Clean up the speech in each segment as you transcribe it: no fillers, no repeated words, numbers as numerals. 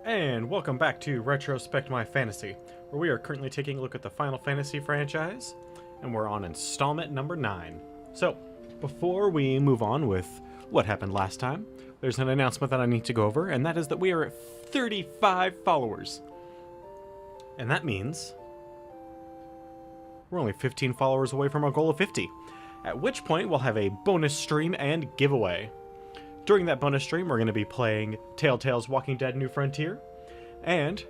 And welcome back to Retrospect My Fantasy, where we are currently taking a look at the Final Fantasy franchise, and we're on installment number 9. So, before we move on with what happened last time, there's an announcement that I need to go over, and that is that we are at 35 followers. And that means we're only 15 followers away from our goal of 50, at which point we'll have a bonus stream and giveaway. During that bonus stream, we're going to be playing Telltale's Walking Dead New Frontier, and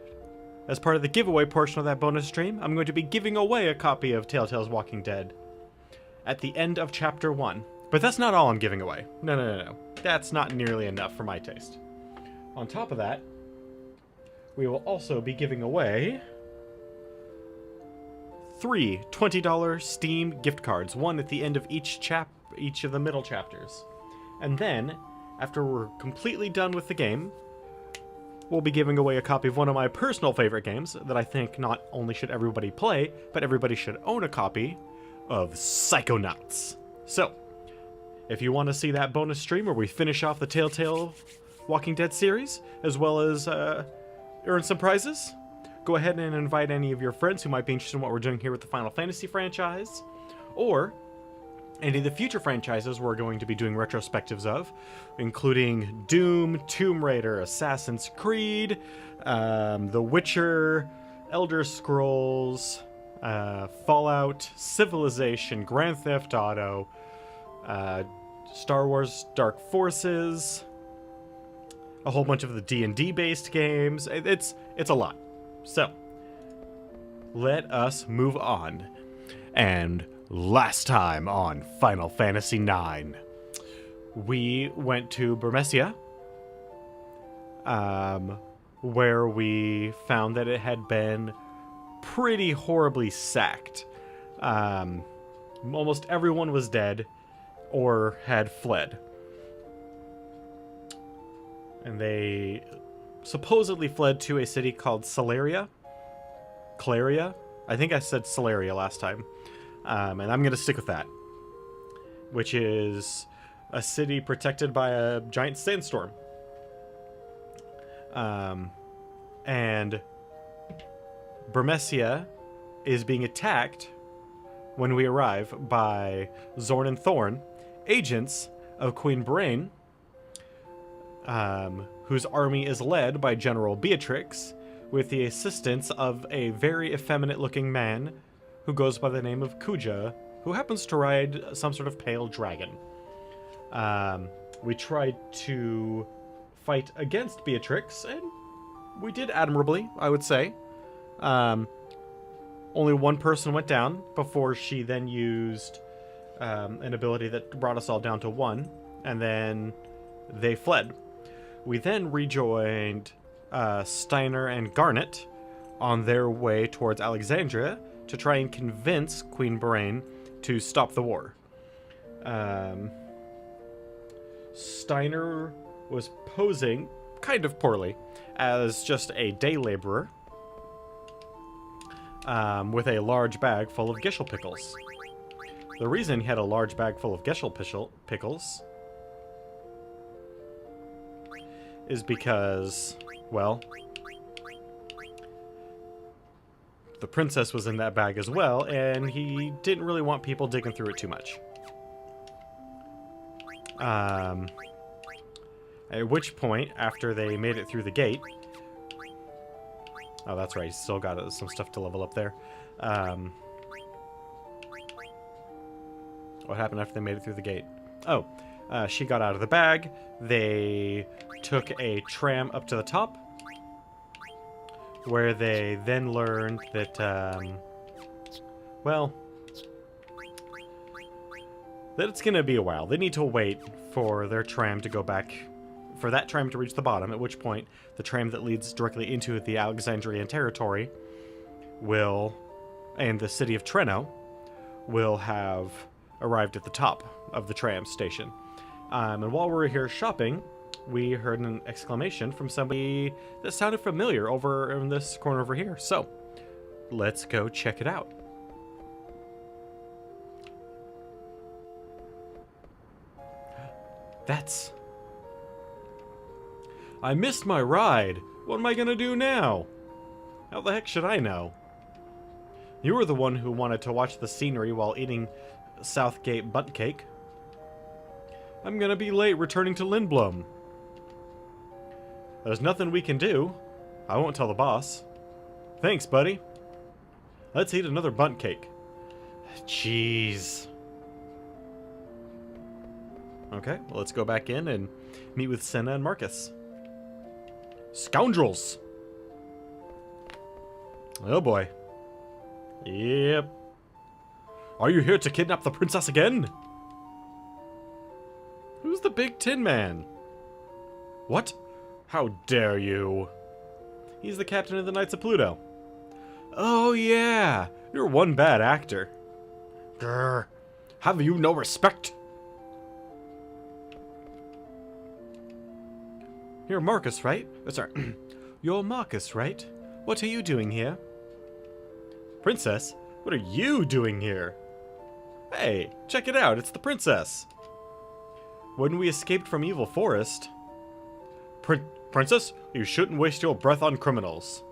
as part of the giveaway portion of that bonus stream, I'm going to be giving away a copy of Telltale's Walking Dead at the end of Chapter 1. But that's not all I'm giving away. No. That's not nearly enough for my taste. On top of that, we will also be giving away 3 $20 Steam gift cards, one at the end of each of the middle chapters. And then, after we're completely done with the game, we'll be giving away a copy of one of my personal favorite games that I think not only should everybody play, but everybody should own a copy of Psychonauts. So, if you want to see that bonus stream where we finish off the Telltale Walking Dead series, as well as earn some prizes, go ahead and invite any of your friends who might be interested in what we're doing here with the Final Fantasy franchise, or any of the future franchises we're going to be doing retrospectives of, including Doom, Tomb Raider, Assassin's Creed, The Witcher, Elder Scrolls, Fallout, Civilization, Grand Theft Auto, Star Wars Dark Forces, a whole bunch of the D&D based games. It's a lot. So, let us move on. And last time on Final Fantasy IX, we went to Burmecia, where we found that it had been pretty horribly sacked. Almost everyone was dead or had fled. And they supposedly fled to a city called Claria. I think I said Solaria last time. And I'm going to stick with that. Which is a city protected by a giant sandstorm. And Burmecia is being attacked when we arrive by Zorn and Thorn, agents of Queen Brain, whose army is led by General Beatrix, with the assistance of a very effeminate-looking man who goes by the name of Kuja, who happens to ride some sort of pale dragon. We tried to fight against Beatrix, and we did admirably, I would say. Only one person went down before she then used an ability that brought us all down to 1, and then they fled. We then rejoined Steiner and Garnet on their way towards Alexandria to try and convince Queen Brain to stop the war. Steiner was posing, kind of poorly, as just a day laborer with a large bag full of Gishel pickles. The reason he had a large bag full of Gishel pickles is because, well, the princess was in that bag as well, and he didn't really want people digging through it too much. At which point, after they made it through the gate... Oh, that's right, he's still got some stuff to level up there. What happened after they made it through the gate? Oh, she got out of the bag. They took a tram up to the top, where they then learned that, well, that it's going to be a while. They need to wait for their tram to go back, for that tram to reach the bottom, at which point the tram that leads directly into the Alexandrian territory will, and the city of Treno, will have arrived at the top of the tram station. And while we were here shopping, we heard an exclamation from somebody that sounded familiar over in this corner over here. So, let's go check it out. I missed my ride. What am I gonna do now? How the heck should I know? You were the one who wanted to watch the scenery while eating Southgate butt cake. I'm gonna be late returning to Lindblom. There's nothing we can do. I won't tell the boss. Thanks, buddy. Let's eat another bunt cake. Jeez. Okay, well, let's go back in and meet with Senna and Marcus. Scoundrels! Oh boy. Yep. Are you here to kidnap the princess again? Who's the big tin man? What? How dare you? He's the captain of the Knights of Pluto. Oh yeah, you're one bad actor. Grr. Have you no respect? You're Marcus, right? Sorry. You're Marcus, right? What are you doing here? Princess? What are you doing here? Hey, check it out, it's the princess. When we escaped from Evil Forest... Princess, you shouldn't waste your breath on criminals.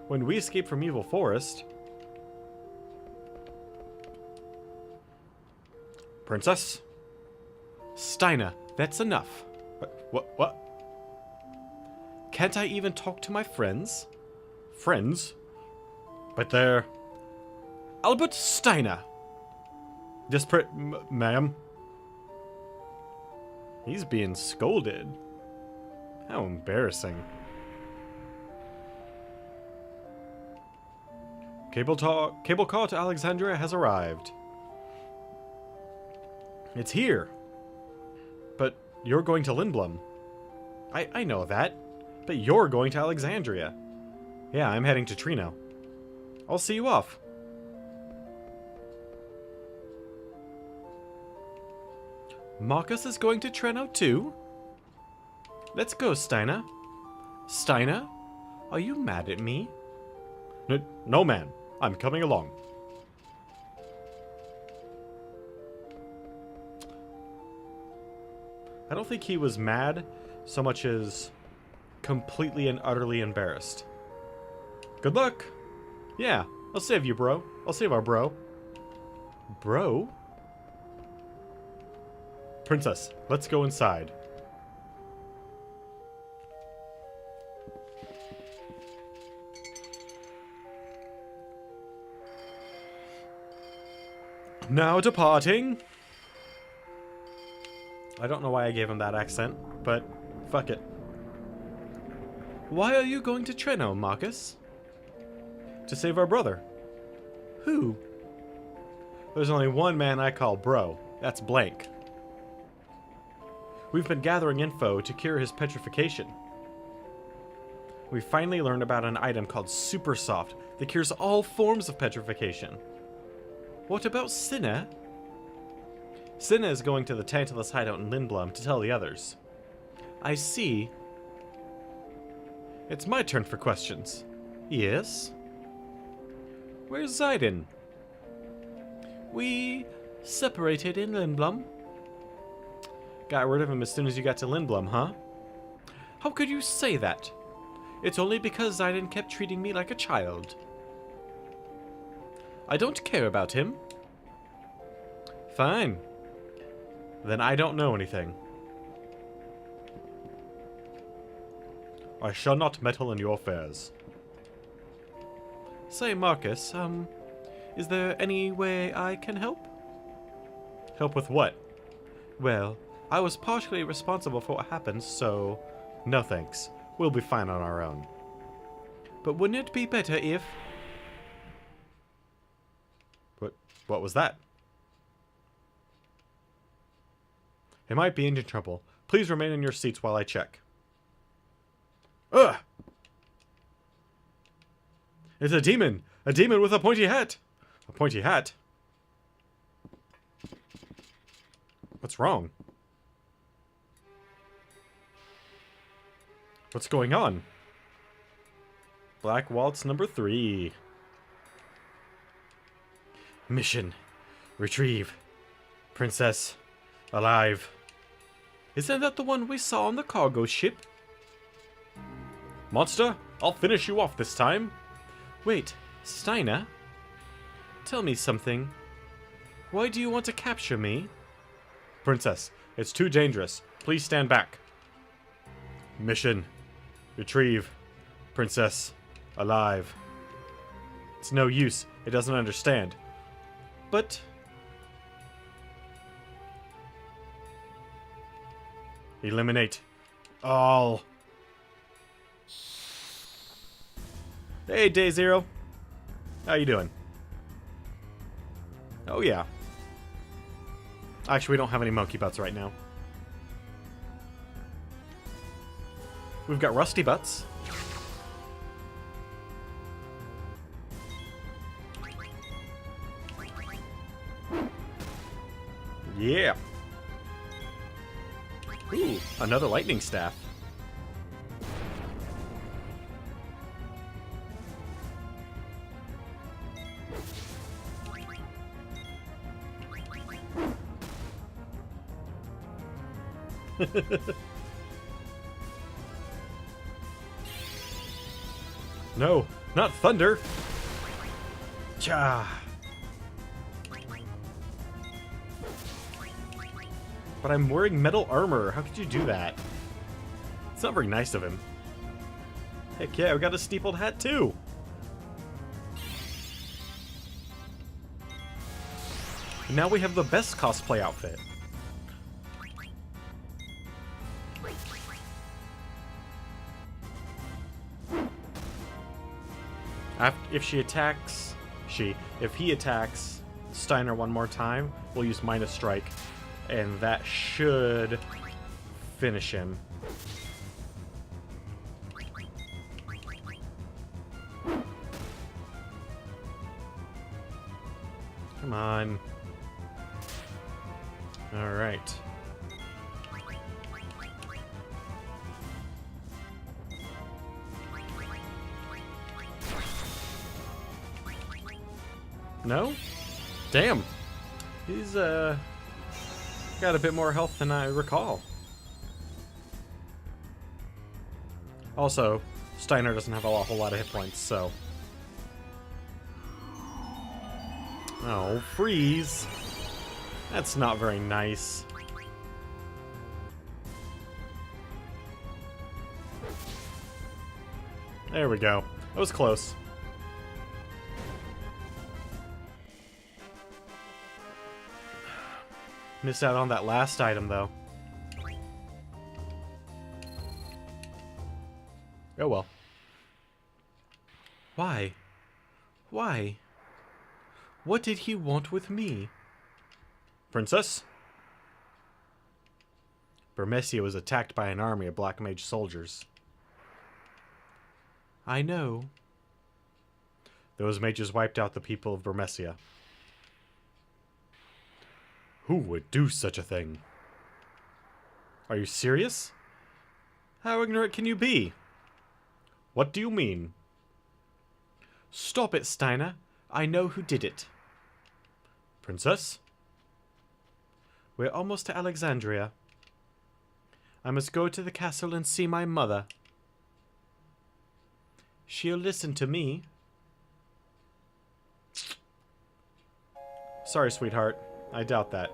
When we escaped from Evil Forest... Princess? Steiner, that's enough. What? Can't I even talk to my friends? Friends? But they're... Albert Steiner! Yes, ma'am. He's being scolded. How embarrassing. Cable car to Alexandria has arrived. It's here. But you're going to Lindblom. I know that. But you're going to Alexandria. Yeah, I'm heading to Trino. I'll see you off. Marcus is going to Treno too? Let's go, Steiner. Steiner? Are you mad at me? No, man. I'm coming along. I don't think he was mad so much as completely and utterly embarrassed. Good luck. Yeah, I'll save you, bro. I'll save our bro. Bro? Princess, let's go inside. Now departing. I don't know why I gave him that accent, but fuck it. Why are you going to Treno, Marcus? To save our brother. Who? There's only one man I call bro. That's Blank. We've been gathering info to cure his petrification. We finally learned about an item called Super Soft that cures all forms of petrification. What about Cinna? Cinna is going to the Tantalus hideout in Lindblom to tell the others. I see. It's my turn for questions. Yes? Where's Zidane? We separated in Lindblom. Got rid of him as soon as you got to Lindblom, huh? How could you say that? It's only because Zidane kept treating me like a child. I don't care about him. Fine. Then I don't know anything. I shall not meddle in your affairs. Say, Marcus, is there any way I can help? Help with what? Well, I was partially responsible for what happened, so... No thanks. We'll be fine on our own. But wouldn't it be better if... What was that? It might be engine trouble. Please remain in your seats while I check. Ugh! It's a demon! A demon with a pointy hat! A pointy hat? What's wrong? What's going on? Black Waltz number 3. Mission. Retrieve. Princess. Alive. Isn't that the one we saw on the cargo ship? Monster, I'll finish you off this time. Wait, Steiner? Tell me something. Why do you want to capture me? Princess, it's too dangerous. Please stand back. Mission. Retrieve Princess alive. It's no use. It doesn't understand. But... eliminate all. Hey, Day Zero. How you doing? Oh, yeah. Actually, we don't have any monkey butts right now. We've got rusty butts. Yeah. Ooh, another lightning staff. No, not thunder. Cha. But I'm wearing metal armor. How could you do that? It's not very nice of him. Heck yeah, we got a steepled hat too. And now we have the best cosplay outfit. If he attacks Steiner one more time, we'll use minus strike, and that should finish him. Come on. All right. No? Damn. He's, got a bit more health than I recall. Also, Steiner doesn't have a whole lot of hit points, so... oh, freeze! That's not very nice. There we go. That was close. Missed out on that last item, though. Oh well. Why? Why? What did he want with me? Princess? Burmecia was attacked by an army of Black Mage soldiers. I know. Those mages wiped out the people of Burmecia. Who would do such a thing? Are you serious? How ignorant can you be? What do you mean? Stop it, Steiner. I know who did it. Princess? We're almost to Alexandria. I must go to the castle and see my mother. She'll listen to me. Sorry, sweetheart. I doubt that.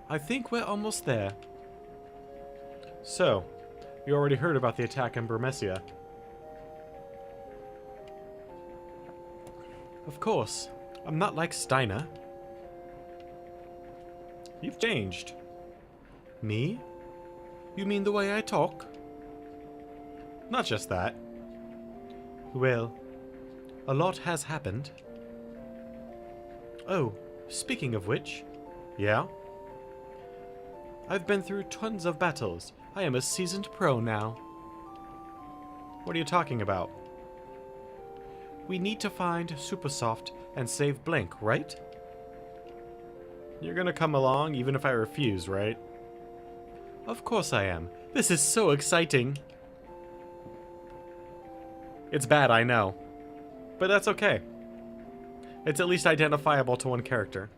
I think we're almost there. So, you already heard about the attack in Burmecia. Of course. I'm not like Steiner. You've changed. Me? You mean the way I talk? Not just that. Well, a lot has happened. Oh, speaking of which... Yeah? I've been through tons of battles. I am a seasoned pro now. What are you talking about? We need to find Supersoft and save Blank, right? You're gonna come along even if I refuse, right? Of course I am. This is so exciting. It's bad, I know. But that's okay. It's at least identifiable to one character.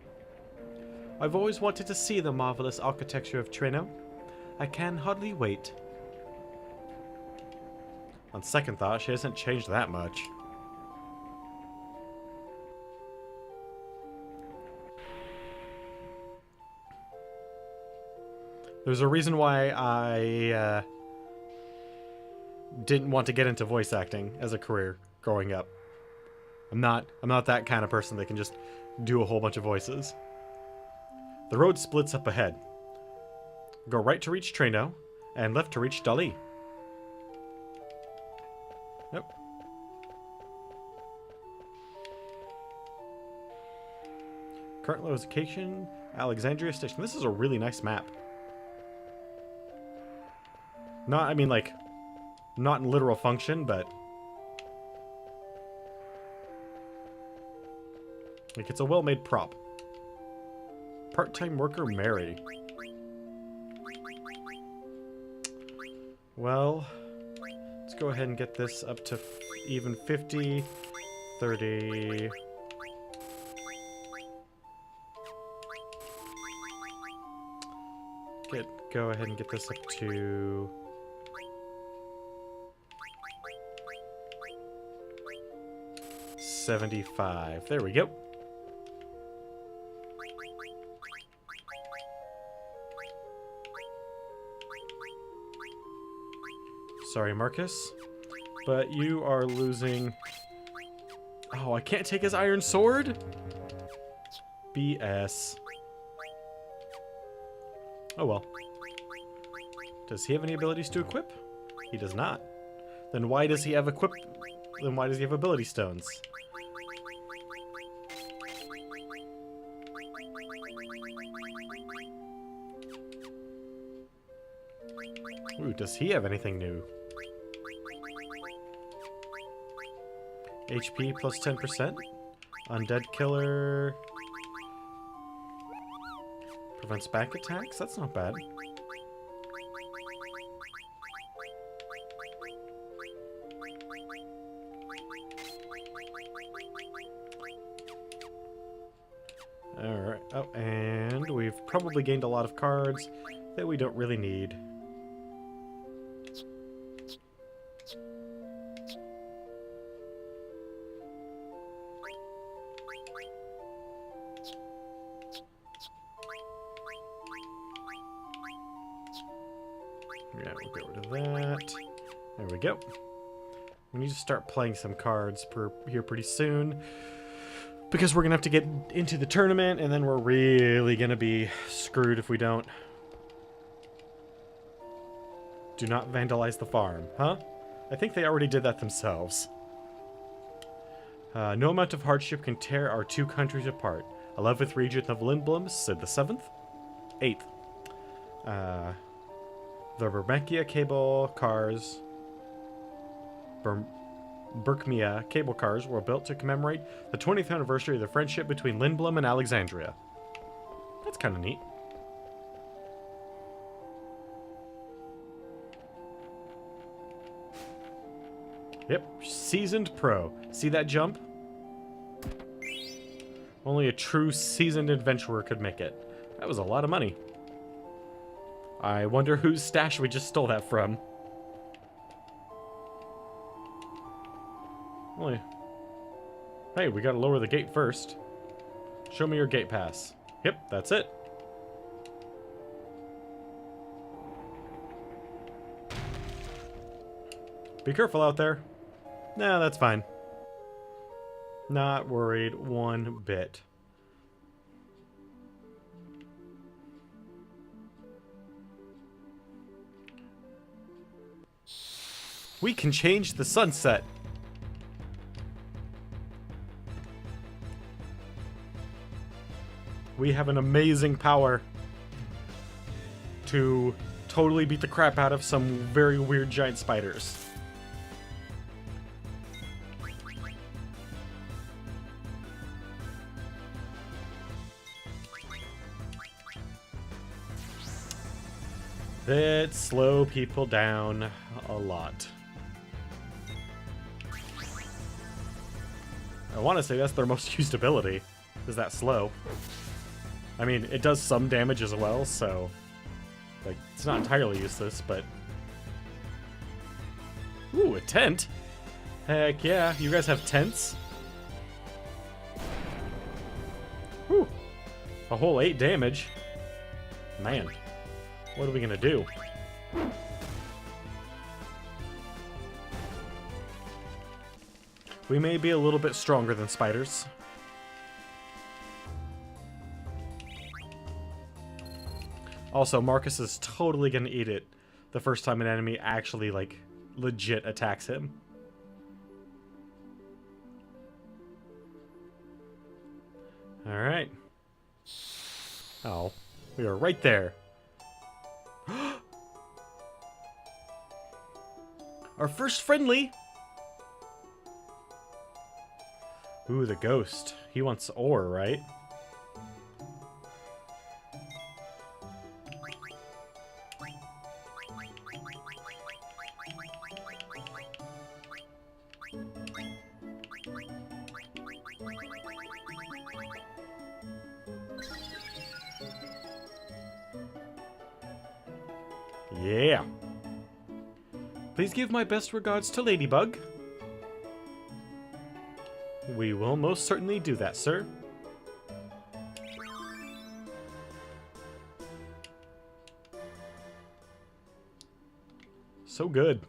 I've always wanted to see the marvelous architecture of Treno. I can hardly wait. On second thought, she hasn't changed that much. There's a reason why I didn't want to get into voice acting as a career growing up. I'm not that kind of person that can just do a whole bunch of voices. The road splits up ahead. Go right to reach Treno, and left to reach Dali. Nope. Current location, Alexandria Station. This is a really nice map. Not, I mean, like, not in literal function, but... like, it's a well-made prop. Part-time worker Mary. Well, let's go ahead and get this up to even 50, 30... Go ahead and get this up to... 75. There we go. Sorry, Marcus, but you are losing... Oh, I can't take his iron sword? BS. Oh well. Does he have any abilities to equip? He does not. Then why does he have Then why does he have ability stones? Ooh, does he have anything new? HP plus 10%? Undead killer... Prevents back attacks? That's not bad. Alright. Oh, and we've probably gained a lot of cards that we don't really need. Yeah, we'll get rid of that. There we go. We need to start playing some cards here pretty soon, because we're going to have to get into the tournament, and then we're really going to be screwed if we don't. Do not vandalize the farm, huh? I think they already did that themselves. No amount of hardship can tear our two countries apart. 11th region of Lindblom, Sid the 7th. 8th. The Bermekia cable cars... Berkmia cable cars were built to commemorate the 20th anniversary of the friendship between Lindblom and Alexandria. That's kind of neat. Yep, seasoned pro. See that jump? Only a true seasoned adventurer could make it. That was a lot of money. I wonder whose stash we just stole that from. Only... Hey, we gotta lower the gate first. Show me your gate pass. Yep, that's it. Be careful out there. Nah, that's fine. Not worried one bit. We can change the sunset. We have an amazing power to totally beat the crap out of some very weird giant spiders. That slow people down a lot. I want to say that's their most used ability, is that slow. I mean, it does some damage as well, so... like, it's not entirely useless, but... Ooh, a tent? Heck yeah, you guys have tents? Whew. A whole 8 damage. Man, what are we gonna do? We may be a little bit stronger than spiders. Also, Marcus is totally gonna eat it the first time an enemy actually, like, legit attacks him. Alright. Oh, we are right there. Our first friendly! Ooh, the ghost. He wants ore, right? Yeah. Please give my best regards to Ladybug. We will most certainly do that, sir. So good.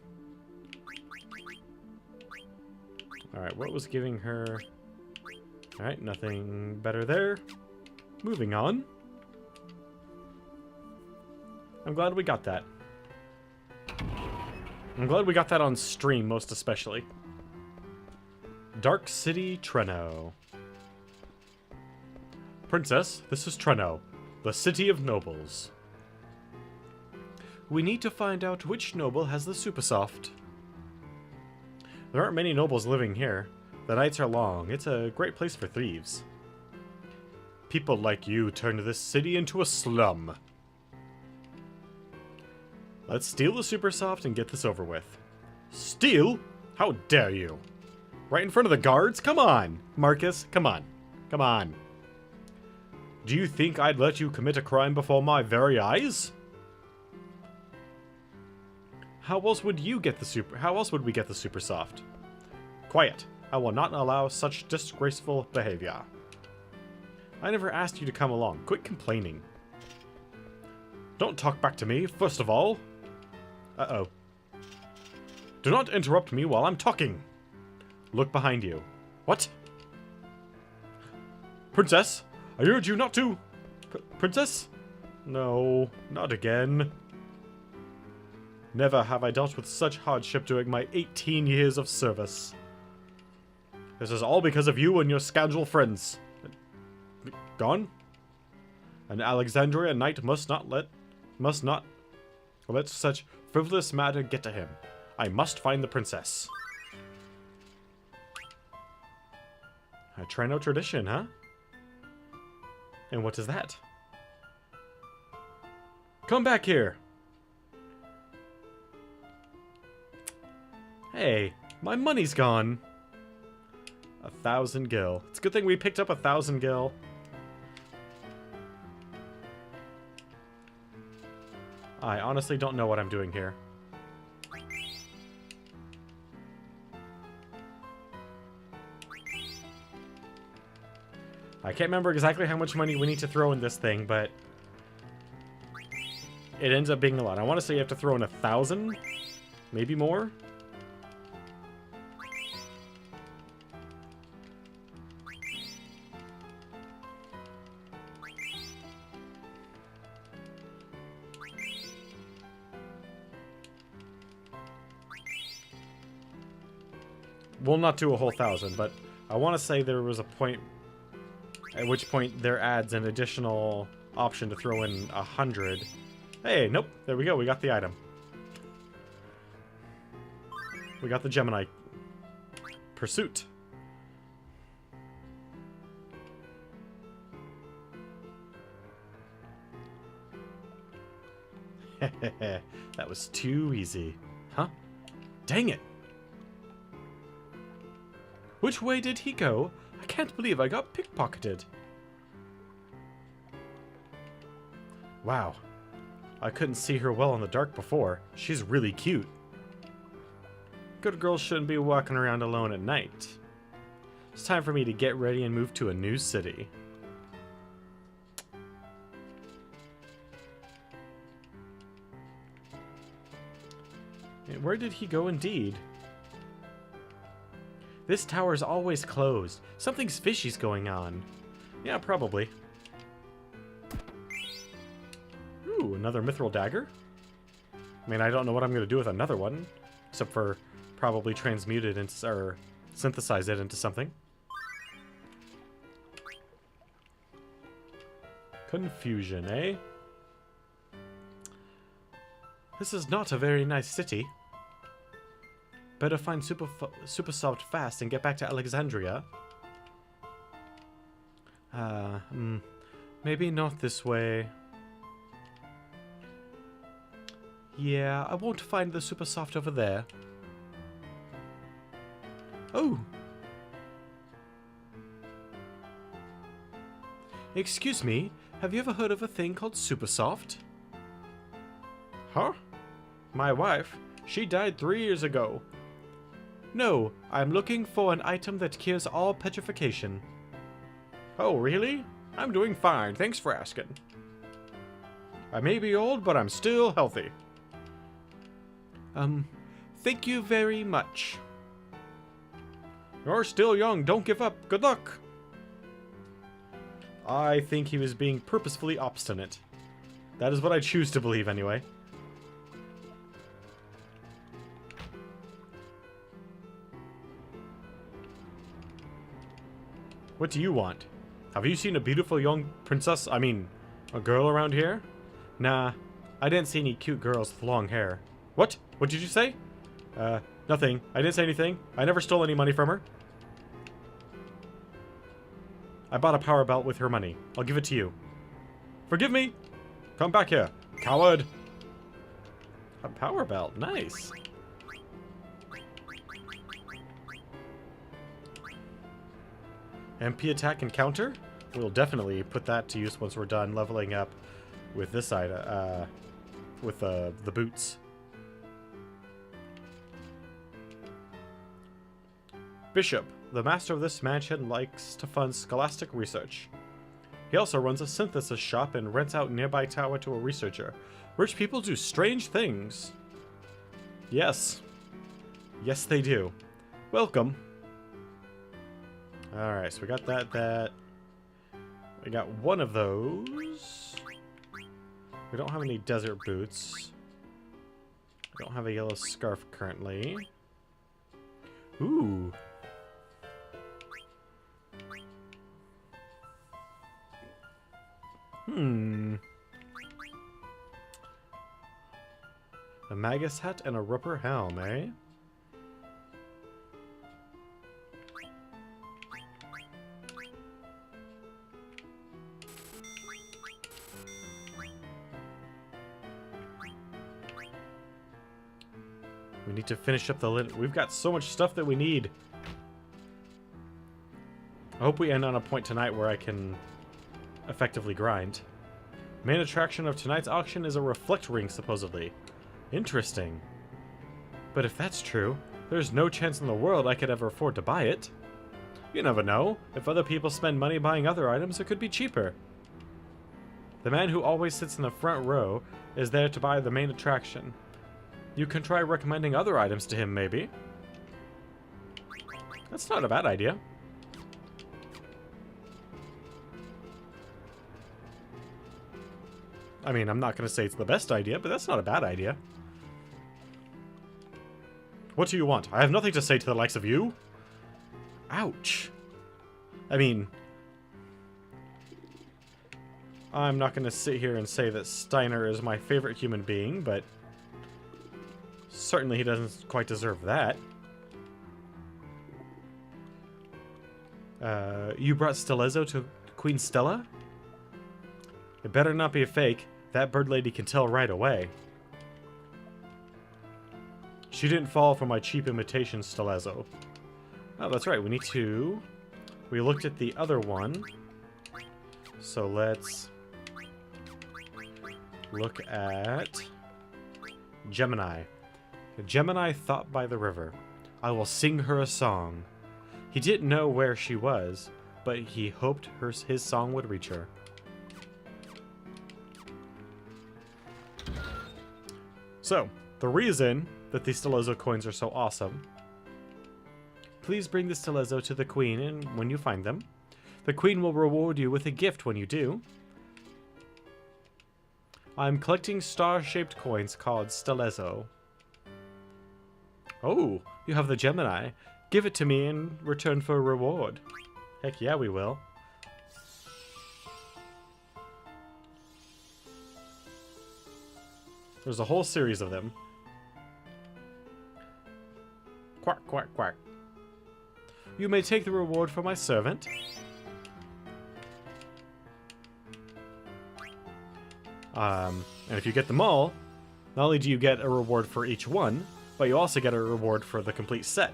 Alright, what was giving her... Alright, nothing better there. Moving on. I'm glad we got that. I'm glad we got that on stream, most especially. Dark City, Treno. Princess, this is Treno, the city of nobles. We need to find out which noble has the super soft. There aren't many nobles living here. The nights are long. It's a great place for thieves. People like you turned this city into a slum. Let's steal the super soft and get this over with. Steal? How dare you? Right in front of the guards? Come on, Marcus. Come on. Come on. Do you think I'd let you commit a crime before my very eyes? How else would we get the super soft? Quiet. I will not allow such disgraceful behavior. I never asked you to come along. Quit complaining. Don't talk back to me, first of all. Uh-oh. Do not interrupt me while I'm talking. Look behind you. What? Princess, I urge you not to... Princess? No, not again. Never have I dealt with such hardship during my 18 years of service. This is all because of you and your scoundrel friends. Gone? An Alexandria knight must not let such frivolous matter get to him. I must find the princess. A Treno tradition, huh? And what is that? Come back here! Hey, my money's gone. 1,000 gil. It's a good thing we picked up 1,000 gil. I honestly don't know what I'm doing here. I can't remember exactly how much money we need to throw in this thing, but it ends up being a lot. I want to say you have to throw in 1,000, maybe more. We'll not do a whole 1,000, but I want to say there was a point at which point there adds an additional option to throw in 100. Hey, nope. There we go. We got the item. We got the Gemini Pursuit. That was too easy. Huh? Dang it. Which way did he go? I can't believe I got pickpocketed. Wow. I couldn't see her well in the dark before. She's really cute. Good girls shouldn't be walking around alone at night. It's time for me to get ready and move to a new city. Where did he go indeed? This tower's always closed. Something's fishy's going on. Yeah, probably. Ooh, another mithril dagger? I mean, I don't know what I'm going to do with another one. Except for probably transmute it into, or synthesize it into something. Confusion, eh? This is not a very nice city. Better find super soft fast and get back to Alexandria. Maybe not this way. Yeah, I won't find the super soft over there. Oh! Excuse me, have you ever heard of a thing called super soft? Huh? My wife, she died 3 years ago. No, I'm looking for an item that cures all petrification. Oh, really? I'm doing fine, thanks for asking. I may be old, but I'm still healthy. Thank you very much. You're still young, don't give up, good luck. I think he was being purposefully obstinate. That is what I choose to believe anyway. What do you want? Have you seen a beautiful young princess? I mean, a girl around here? Nah, I didn't see any cute girls with long hair. What? What did you say? Nothing. I didn't say anything. I never stole any money from her. I bought a power belt with her money. I'll give it to you. Forgive me! Come back here, coward! A power belt, nice. MP attack and counter? We'll definitely put that to use once we're done leveling up with this side, with the boots. Bishop, the master of this mansion, likes to fund scholastic research. He also runs a synthesis shop and rents out nearby tower to a researcher. Rich people do strange things. Yes. Yes, they do. Welcome. Alright, so we got that. We got one of those. We don't have any desert boots. We don't have a yellow scarf currently. Ooh. A magus hat and a rubber helm, eh? We need to finish up the lit. We've got so much stuff that we need. I hope we end on a point tonight where I can effectively grind. Main attraction of tonight's auction is a reflect ring, supposedly. Interesting. But if that's true, there's no chance in the world I could ever afford to buy it. You never know. If other people spend money buying other items, it could be cheaper. The man who always sits in the front row is there to buy the main attraction. You can try recommending other items to him, maybe. That's not a bad idea. I mean, I'm not going to say it's the best idea, but that's not a bad idea. What do you want? I have nothing to say to the likes of you. Ouch. I mean, I'm not going to sit here and say that Steiner is my favorite human being, but certainly he doesn't quite deserve that. You brought Stiletto to Queen Stella? It better not be a fake. That bird lady can tell right away. She didn't fall for my cheap imitation Stiletto. Oh, that's right. We looked at the other one. So let's look at Gemini. Gemini thought by the river. I will sing her a song. He didn't know where she was, but he hoped his song would reach her. So, the reason that these Stilezzo coins are so awesome. Please bring the Stilezzo to the Queen and when you find them. The Queen will reward you with a gift when you do. I'm collecting star-shaped coins called Stilezzo. Oh, you have the Gemini. Give it to me in return for a reward. Heck yeah, we will. There's a whole series of them. Quack, quack, quack. You may take the reward for my servant. And if you get them all, not only do you get a reward for each one, but you also get a reward for the complete set.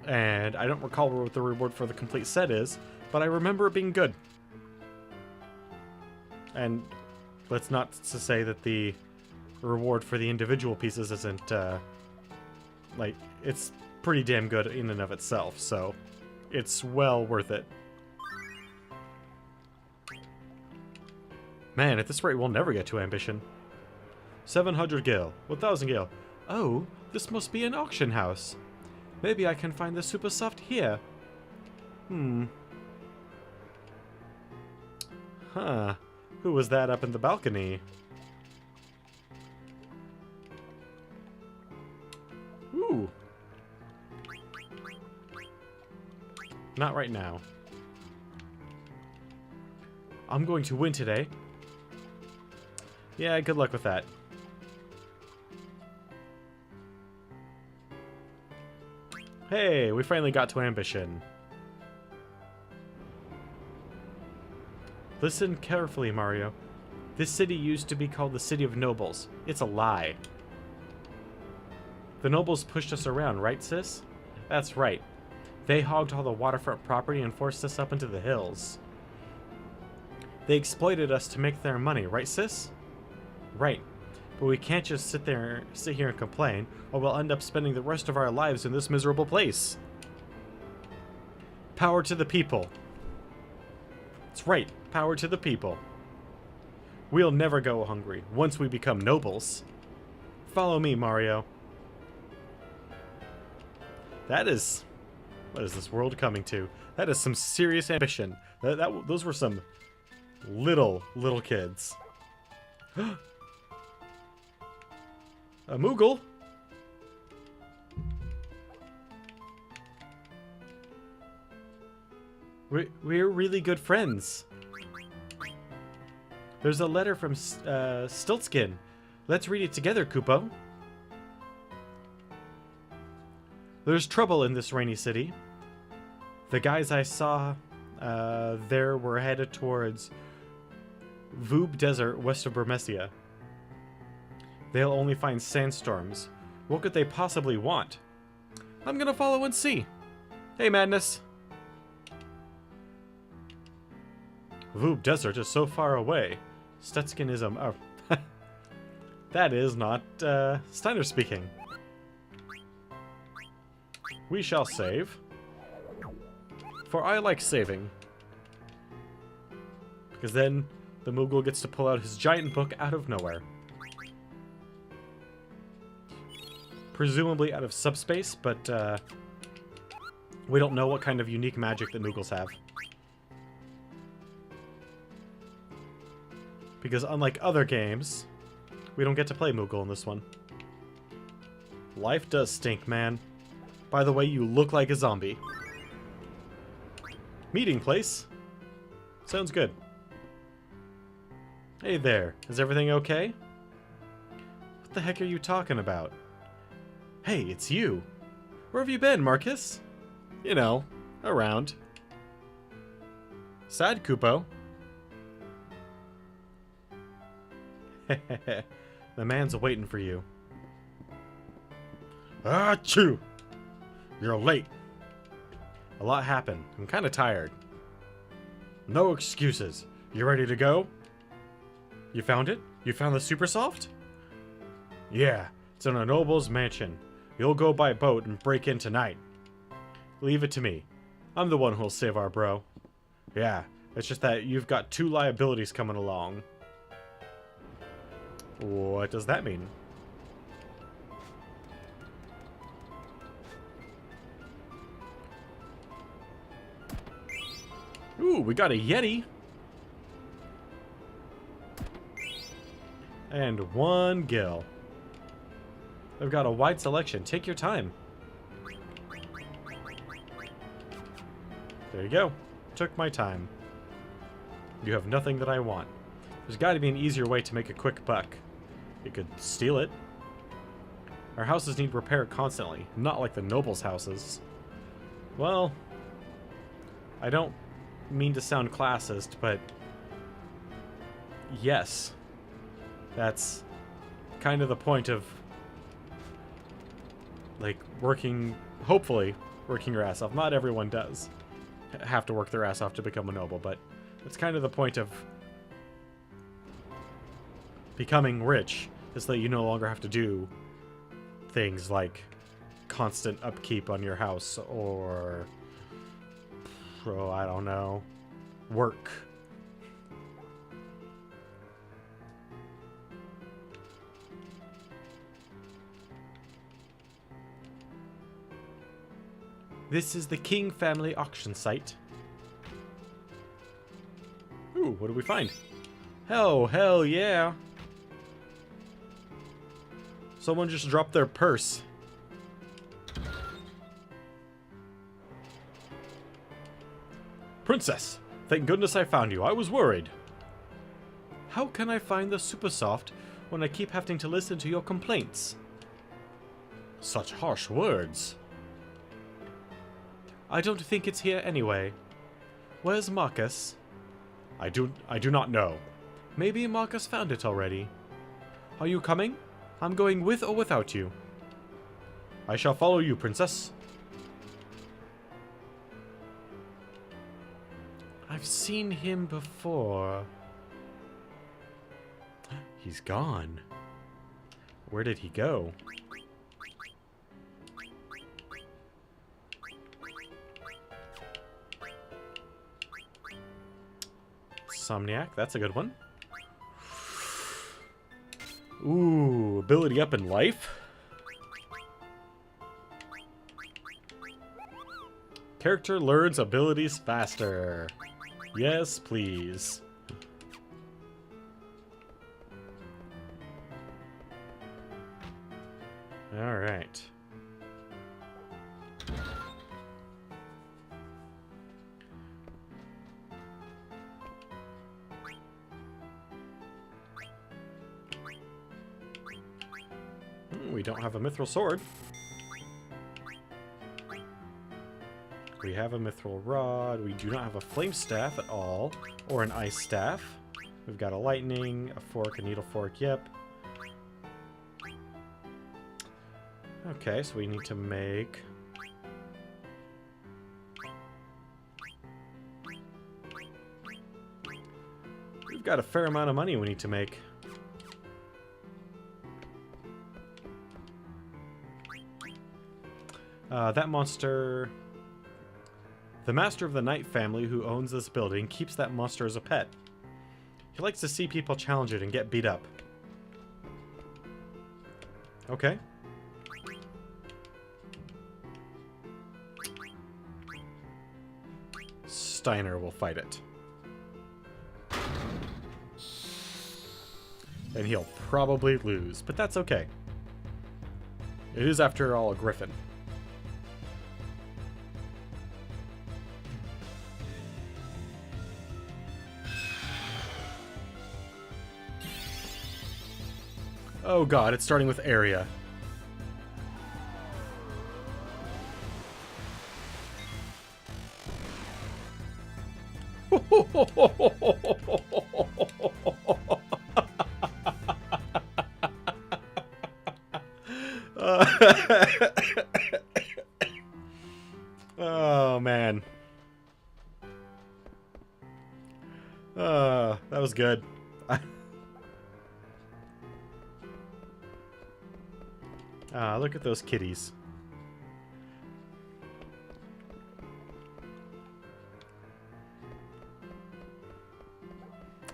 And I don't recall what the reward for the complete set is, but I remember it being good. And let's not to say that the reward for the individual pieces isn't, like, it's pretty damn good in and of itself, so it's well worth it. Man, at this rate, we'll never get to ambition. 700 gil, 1000 gil. Oh, this must be an auction house. Maybe I can find the super soft here. Huh. Who was that up in the balcony? Ooh. Not right now. I'm going to win today. Yeah, good luck with that. Hey, we finally got to ambition. Listen carefully, Mario. This city used to be called the City of Nobles. It's a lie. The nobles pushed us around, right, sis? That's right. They hogged all the waterfront property and forced us up into the hills. They exploited us to make their money, right, sis? Right. But we can't just sit here and complain, or we'll end up spending the rest of our lives in this miserable place. Power to the people. That's right, power to the people. We'll never go hungry once we become nobles. Follow me, Mario. That is... what is this world coming to? That is some serious ambition. Those were some little kids. A Moogle? We're really good friends. There's a letter from Stiltskin. Let's read it together, Kupo. There's trouble in this rainy city. The guys I saw there were headed towards Voob Desert west of Burmesia. They'll only find sandstorms. What could they possibly want? I'm gonna follow and see. Hey, Madness. Voob Desert is so far away. Stetskin is a... oh. That is not Steiner speaking. We shall save. For I like saving. Because then the Moogle gets to pull out his giant book out of nowhere. Presumably out of subspace, but we don't know what kind of unique magic that Moogles have. Because unlike other games, we don't get to play Moogle in this one. Life does stink, man. By the way, you look like a zombie. Meeting place? Sounds good. Hey there, is everything okay? What the heck are you talking about? Hey, it's you. Where have you been, Marcus? You know, around. Sad, Kupo. The man's waiting for you. Achoo! You're late. A lot happened. I'm kind of tired. No excuses. You ready to go? You found it? You found the super soft? Yeah, it's in a noble's mansion. You'll go by boat and break in tonight. Leave it to me. I'm the one who'll save our bro. Yeah, it's just that you've got 2 liabilities coming along. What does that mean? Ooh, we got a Yeti. And 1 gill. They've got a wide selection. Take your time. There you go. Took my time. You have nothing that I want. There's got to be an easier way to make a quick buck. You could steal it. Our houses need repair constantly, not like the nobles' houses. Well, I don't mean to sound classist, but yes, that's kind of the point of, like, working, hopefully, working your ass off. Not everyone does have to work their ass off to become a noble, but it's kind of the point of becoming rich, is that you no longer have to do things like constant upkeep on your house or, oh, I don't know, work. This is the King family auction site. Ooh, what do we find? Hell yeah. Someone just dropped their purse. Princess, thank goodness I found you. I was worried. How can I find the super soft when I keep having to listen to your complaints? Such harsh words. I don't think it's here anyway. Where's Marcus? I do not know. Maybe Marcus found it already. Are you coming? I'm going with or without you. I shall follow you, princess. I've seen him before. He's gone. Where did he go? Somniac, that's a good one. Ooh, ability up in life. Character learns abilities faster. Yes, please. All right. We don't have a mithril sword. We have a mithril rod. We do not have a flame staff at all, or an ice staff. We've got a lightning, a fork, a needle fork, yep. Okay, so we need to make... We've got a fair amount of money we need to make. That monster... The master of the Knight family who owns this building keeps that monster as a pet. He likes to see people challenge it and get beat up. Okay. Steiner will fight it. And he'll probably lose, but that's okay. It is, after all, a griffin. Oh god, it's starting with area. Oh, man. That was good. Look at those kitties.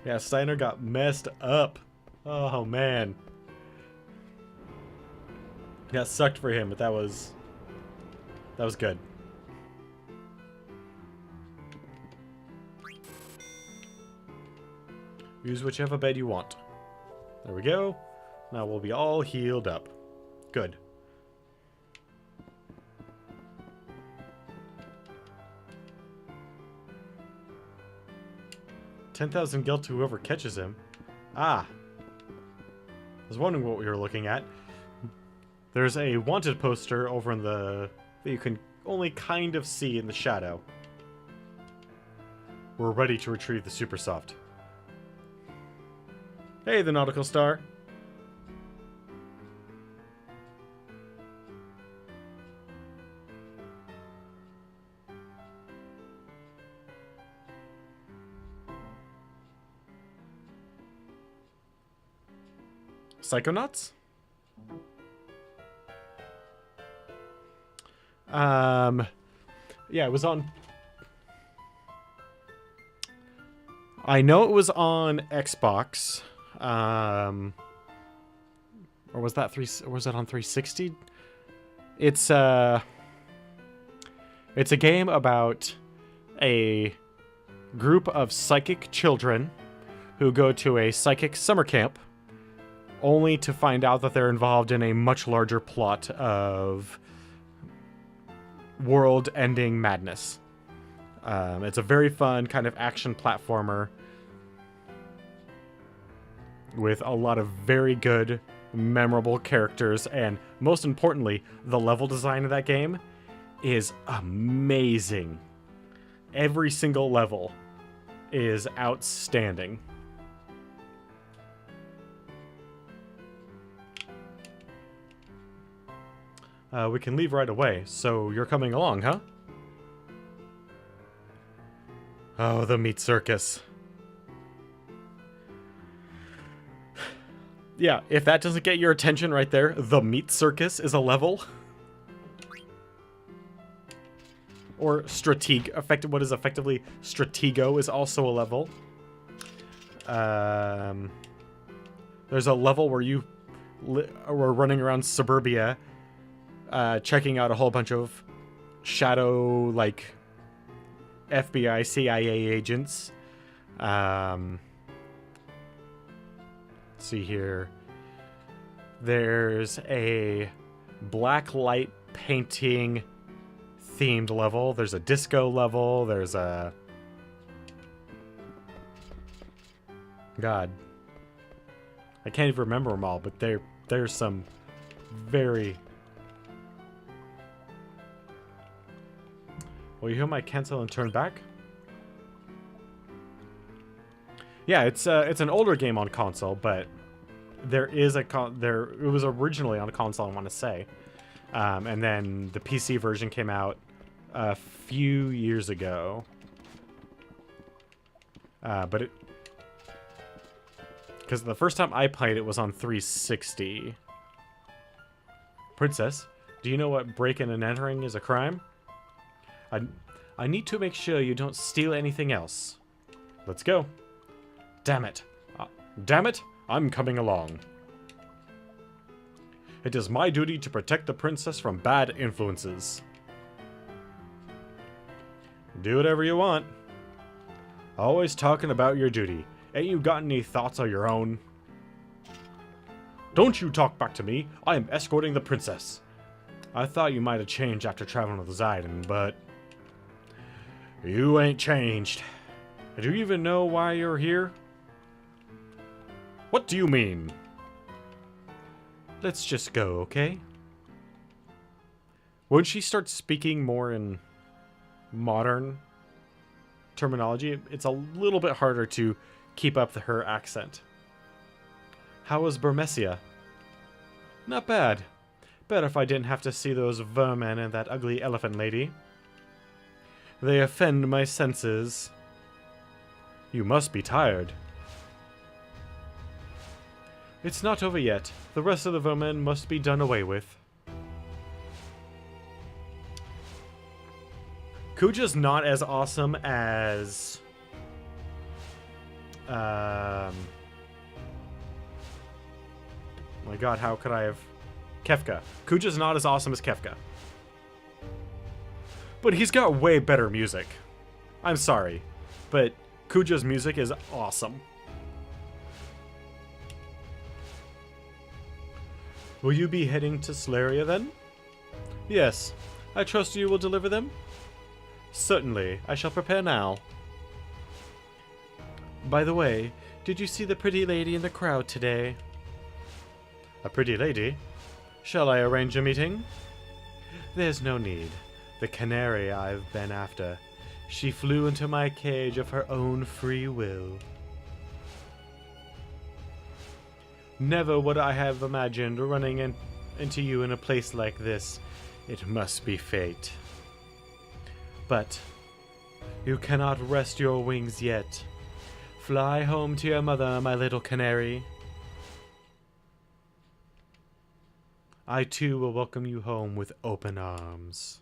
Yeah, Steiner got messed up. Oh, man. Yeah, it sucked for him, but that was good. Use whichever bed you want. There we go. Now we'll be all healed up. Good. $10,000 gil to whoever catches him. Ah. I was wondering what we were looking at. There's a wanted poster over in the... that you can only kind of see in the shadow. We're ready to retrieve the Super Soft. Hey, the Nautical Star. Psychonauts? Yeah, it was on... I know it was on Xbox. Or was that or was it on 360? It's a game about a group of psychic children who go to a psychic summer camp only to find out that they're involved in a much larger plot of world-ending madness. It's a very fun kind of action platformer with a lot of very good, memorable characters, and most importantly, the level design of that game is amazing. Every single level is outstanding. We can leave right away, so you're coming along, huh? Oh, the meat circus. Yeah, if that doesn't get your attention right there, the meat circus is a level. Or what is effectively Stratego is also a level. There's a level where we're running around suburbia, checking out a whole bunch of shadow, like, FBI, CIA agents. Let's see here. There's a black light painting themed level. There's a disco level. There's a... God. I can't even remember them all, but there's some very... Will you hear my cancel and turn back? Yeah, it's an older game on console, but there is it was originally on console, I want to say, and then the PC version came out a few years ago. But because the first time I played it was on 360. Princess, do you know what breaking and entering is a crime? I need to make sure you don't steal anything else. Let's go. Damn it. Damn it, I'm coming along. It is my duty to protect the princess from bad influences. Do whatever you want. Always talking about your duty. Ain't you got any thoughts of your own? Don't you talk back to me. I am escorting the princess. I thought you might have changed after traveling with Zidane, but... You ain't changed. Do you even know why you're here? What do you mean? Let's just go, okay? When she starts speaking more in modern terminology, it's a little bit harder to keep up her accent. How was Burmecia? Not bad. Better if I didn't have to see those vermin and that ugly elephant lady. They offend my senses. You must be tired. It's not over yet. The rest of the vermin must be done away with. Kuja's not as awesome as... my god, how could I have... Kefka. Kuja's not as awesome as Kefka. But he's got way better music. I'm sorry, but Kuja's music is awesome. Will you be heading to Slaria then? Yes. I trust you will deliver them? Certainly. I shall prepare now. By the way, did you see the pretty lady in the crowd today? A pretty lady? Shall I arrange a meeting? There's no need. The canary I've been after. She flew into my cage of her own free will. Never would I have imagined running into you in a place like this. It must be fate. But you cannot rest your wings yet. Fly home to your mother, my little canary. I too will welcome you home with open arms.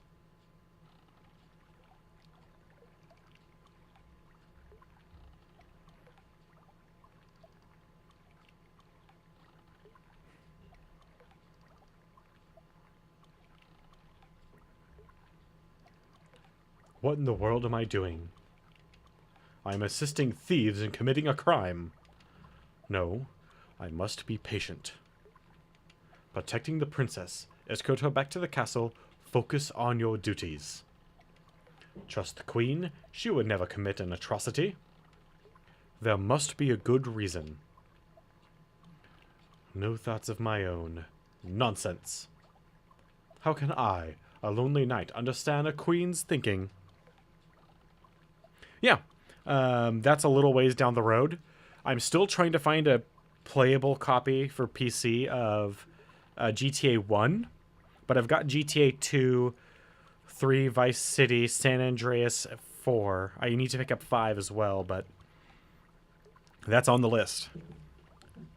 What in the world am I doing? I am assisting thieves in committing a crime. No, I must be patient. Protecting the princess. Escort her back to the castle. Focus on your duties. Trust the queen. She would never commit an atrocity. There must be a good reason. No thoughts of my own. Nonsense. How can I, a lonely knight, understand a queen's thinking? Yeah, that's a little ways down the road. I'm still trying to find a playable copy for PC of GTA 1, but I've got GTA 2, 3, Vice City, San Andreas 4. I need to pick up 5 as well, but that's on the list.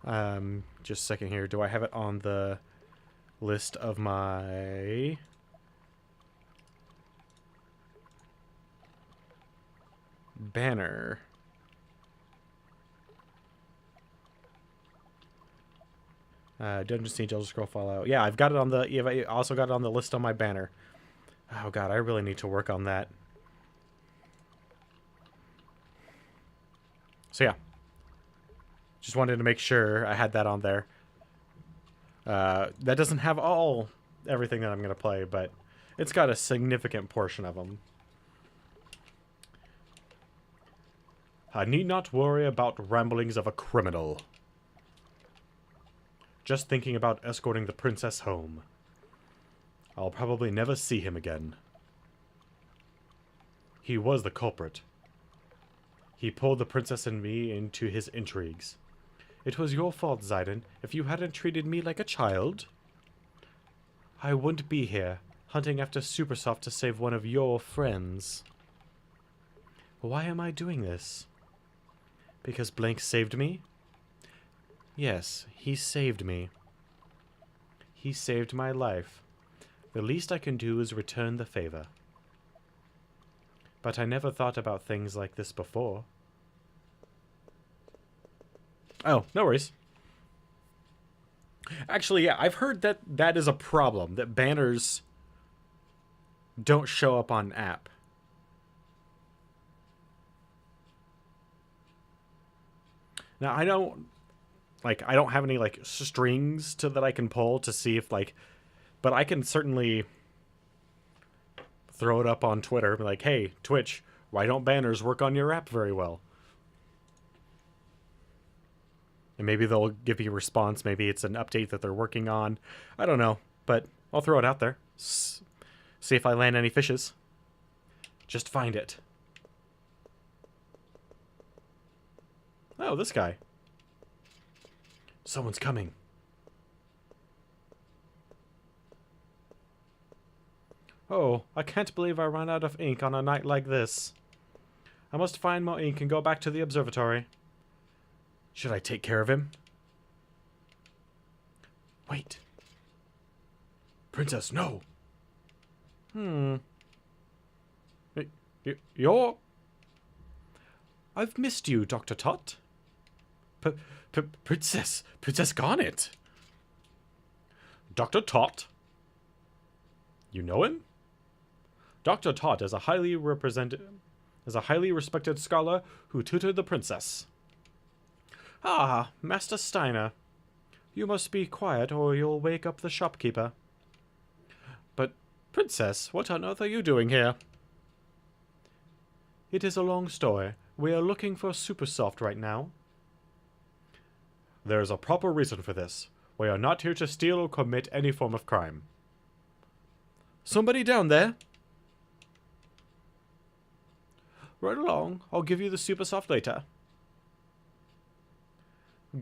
Just a second here. Do I have it on the list of my... banner? Dungeon Siege, Elder Scroll Fallout. Yeah, I've got it on the... I also got it on the list on my banner. Oh god, I really need to work on that. So yeah. Just wanted to make sure I had that on there. That doesn't have everything that I'm going to play, but it's got a significant portion of them. I need not worry about ramblings of a criminal. Just thinking about escorting the princess home. I'll probably never see him again. He was the culprit. He pulled the princess and me into his intrigues. It was your fault, Zidane. If you hadn't treated me like a child, I wouldn't be here, hunting after Supersoft to save one of your friends. Why am I doing this? Because Blank saved me? Yes, he saved me. He saved my life. The least I can do is return the favor. But I never thought about things like this before. Oh, no worries. Actually, yeah, I've heard that that is a problem, that banners don't show up on app. Now, I don't have any, like, strings that I can pull to see if, like, but I can certainly throw it up on Twitter and be like, hey, Twitch, why don't banners work on your app very well? And maybe they'll give you a response. Maybe it's an update that they're working on. I don't know, but I'll throw it out there. See if I land any fishes. Just find it. Oh, this guy. Someone's coming. Oh, I can't believe I ran out of ink on a night like this. I must find more ink and go back to the observatory. Should I take care of him? Wait. Princess, no! You're... I've missed you, Dr. Tot. Princess Garnet. Dr. Tot? You know him? Dr. Tot is a highly respected scholar who tutored the princess. Ah, Master Steiner. You must be quiet or you'll wake up the shopkeeper. But, Princess, what on earth are you doing here? It is a long story. We are looking for Supersoft right now. There is a proper reason for this. We are not here to steal or commit any form of crime. Somebody down there? Right along. I'll give you the Supersoft later.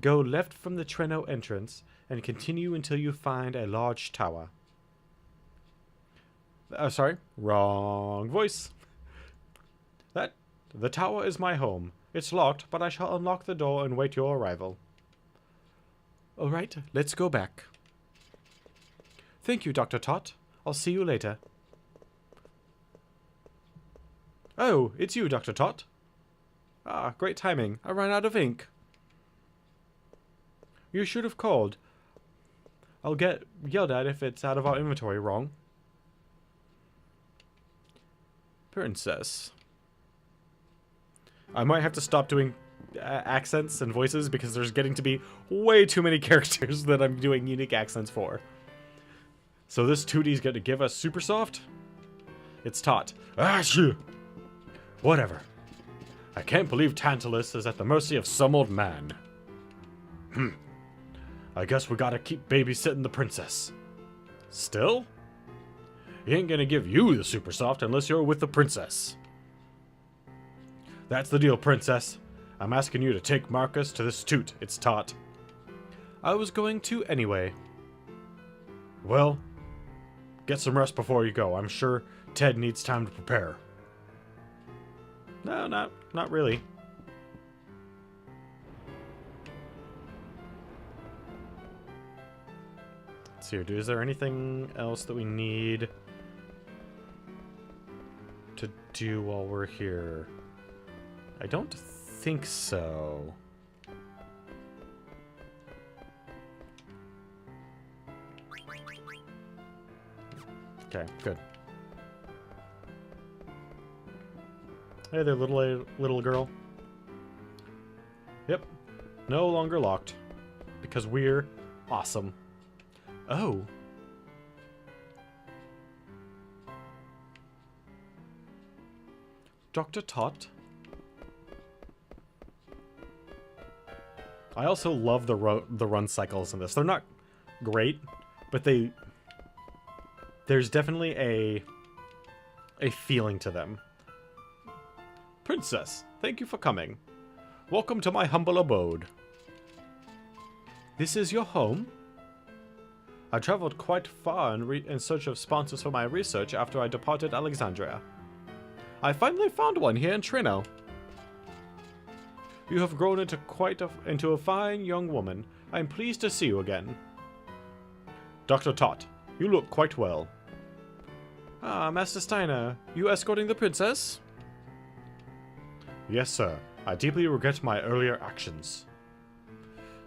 Go left from the Treno entrance and continue until you find a large tower. Sorry. Wrong voice. The tower is my home. It's locked, but I shall unlock the door and wait your arrival. Alright, let's go back. Thank you, Dr. Tot. I'll see you later. Oh, it's you, Dr. Tot. Ah, great timing. I ran out of ink. You should have called. I'll get yelled at if it's out of our inventory wrong. Princess. I might have to stop doing accents and voices because there's getting to be way too many characters that I'm doing unique accents for. So this 2D's going to give us Supersoft? It's Tot. Ah, shoo! Whatever. I can't believe Tantalus is at the mercy of some old man. I guess we gotta keep babysitting the princess. Still? He ain't gonna give you the Supersoft unless you're with the princess. That's the deal, princess. I'm asking you to take Marcus to this toot. It's Tot. I was going to anyway. Well, get some rest before you go. I'm sure Ted needs time to prepare. No, not really. Let's see here. Is there anything else that we need to do while we're here? I don't think so. Okay, good. Hey there, little girl. Yep. No longer locked. Because we're awesome. Oh. Dr. Tot? I also love the run cycles in this. They're not great, but there's definitely a feeling to them. Princess, thank you for coming. Welcome to my humble abode. This is your home? I traveled quite far in search of sponsors for my research after I departed Alexandria. I finally found one here in Treno. You have grown into a fine young woman. I am pleased to see you again. Dr. Tot, you look quite well. Ah, Master Steiner, you escorting the princess? Yes, sir. I deeply regret my earlier actions.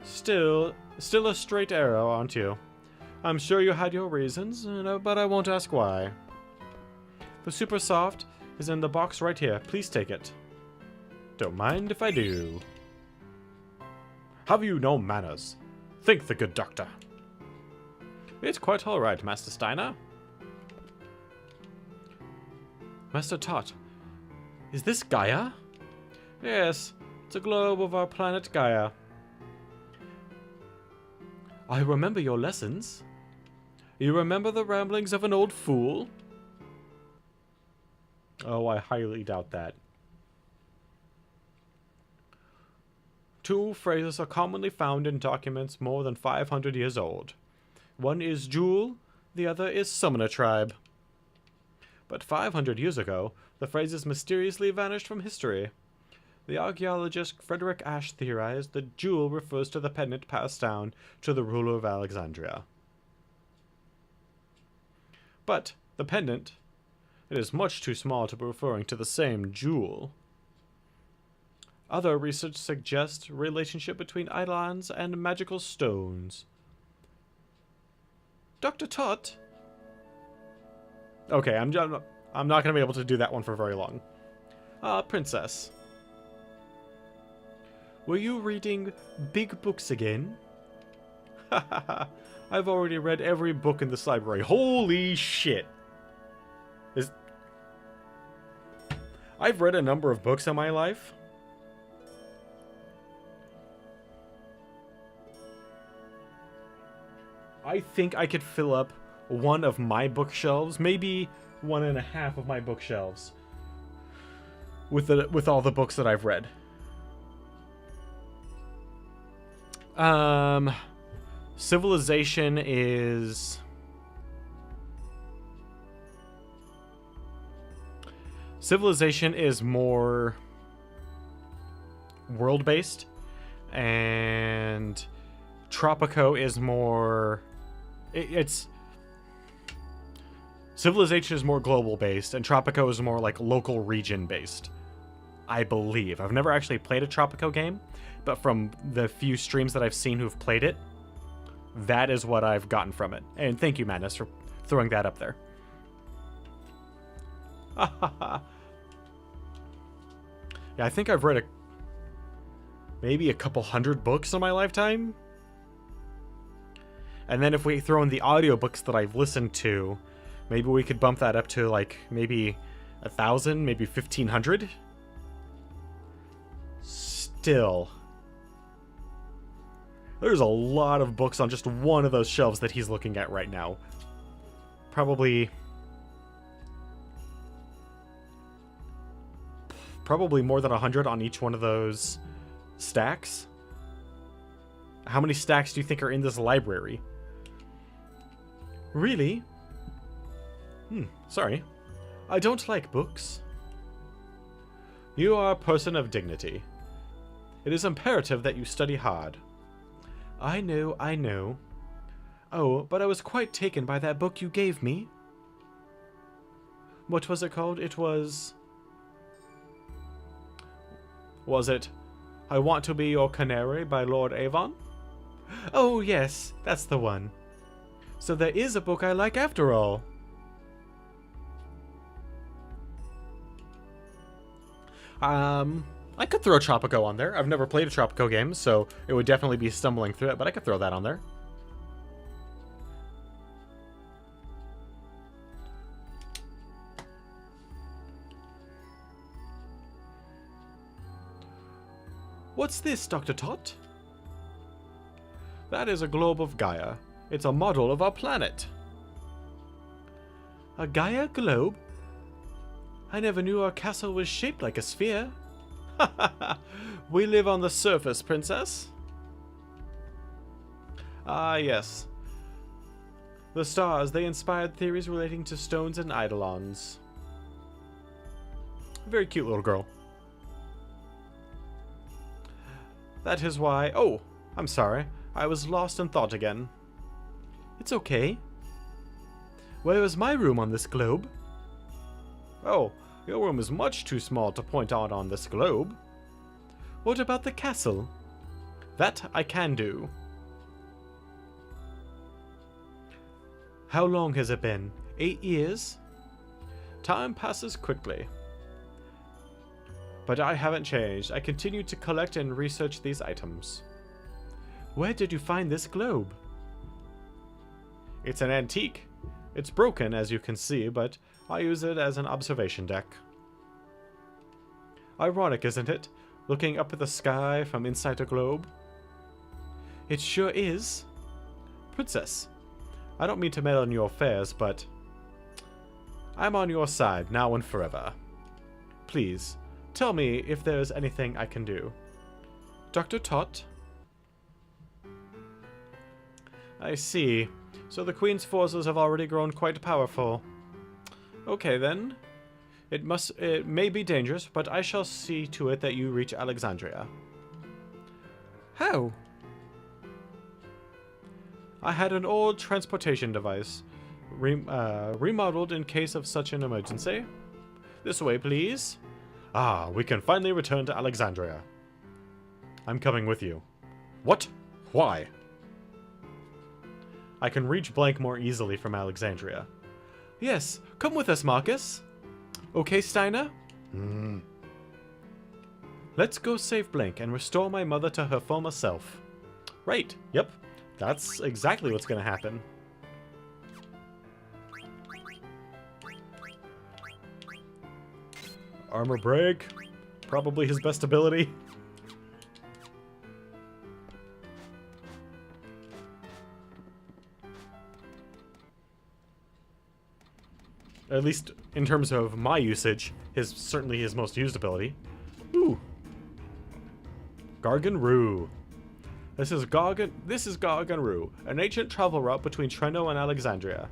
Still a straight arrow, aren't you? I'm sure you had your reasons, but I won't ask why. The Supersoft is in the box right here. Please take it. Don't mind if I do. Have you no manners? Think the good doctor. It's quite alright, Master Steiner. Master Tot, is this Gaia? Yes, it's a globe of our planet Gaia. I remember your lessons. You remember the ramblings of an old fool? Oh, I highly doubt that. Two phrases are commonly found in documents more than 500 years old. One is Jewel, the other is Summoner Tribe. But 500 years ago, the phrases mysteriously vanished from history. The archaeologist Frederick Ashe theorized the jewel refers to the pendant passed down to the ruler of Alexandria. But the pendant, it is much too small to be referring to the same jewel. Other research suggests relationship between eidolons and magical stones. Dr. Tot? Okay, I'm not going to be able to do that one for very long. Princess. Were you reading big books again? Hahaha, I've already read every book in this library. Holy shit! I've read a number of books in my life. I think I could fill up one of my bookshelves, maybe 1.5 of my bookshelves, with all the books that I've read. Civilization is... Civilization is more world-based, and Tropico is more... It's... Civilization is more global-based, and Tropico is more, like, local region-based. I believe. I've never actually played a Tropico game, but from the few streams that I've seen who've played it, that is what I've gotten from it. And thank you, Madness, for throwing that up there. Yeah, I think I've read maybe a couple hundred books in my lifetime. And then if we throw in the audiobooks that I've listened to, maybe we could bump that up to like maybe 1,000, maybe 1,500. Still, there's a lot of books on just one of those shelves that he's looking at right now. Probably more than 100 on each one of those stacks. How many stacks do you think are in this library? Really? Sorry. I don't like books. You are a person of dignity. It is imperative that you study hard. I know, I know. Oh, but I was quite taken by that book you gave me. What was it called? It was... Was it I Want to Be Your Canary by Lord Avon? Oh, yes, that's the one. So there is a book I like after all. I could throw Tropico on there. I've never played a Tropico game, so it would definitely be stumbling through it, but I could throw that on there. What's this, Dr. Tot? That is a globe of Gaia. It's a model of our planet. A Gaia globe? I never knew our castle was shaped like a sphere. Ha ha ha! We live on the surface, princess. Ah, yes. The stars, they inspired theories relating to stones and eidolons. Very cute little girl. That is why... Oh, I'm sorry. I was lost in thought again. It's okay. Where is my room on this globe? Oh, your room is much too small to point out on this globe. What about the castle? That I can do. How long has it been? 8 years? Time passes quickly. But I haven't changed. I continue to collect and research these items. Where did you find this globe? It's an antique. It's broken, as you can see, but I use it as an observation deck. Ironic, isn't it? Looking up at the sky from inside a globe. It sure is. Princess, I don't mean to meddle in your affairs, but I'm on your side now and forever. Please, tell me if there's anything I can do. Dr. Tot? I see. So the Queen's forces have already grown quite powerful. Okay then. It may be dangerous, but I shall see to it that you reach Alexandria. How? I had an old transportation device remodeled in case of such an emergency. This way, please. Ah, we can finally return to Alexandria. I'm coming with you. What? Why? I can reach Blank more easily from Alexandria. Yes, come with us, Marcus. Okay, Steiner? Let's go save Blank and restore my mother to her former self. Right, yep. That's exactly what's gonna happen. Armor break. Probably his best ability. At least in terms of my usage, certainly his most used ability. Ooh. Gargan Rue. This is Gargan Rue, an ancient travel route between Treno and Alexandria.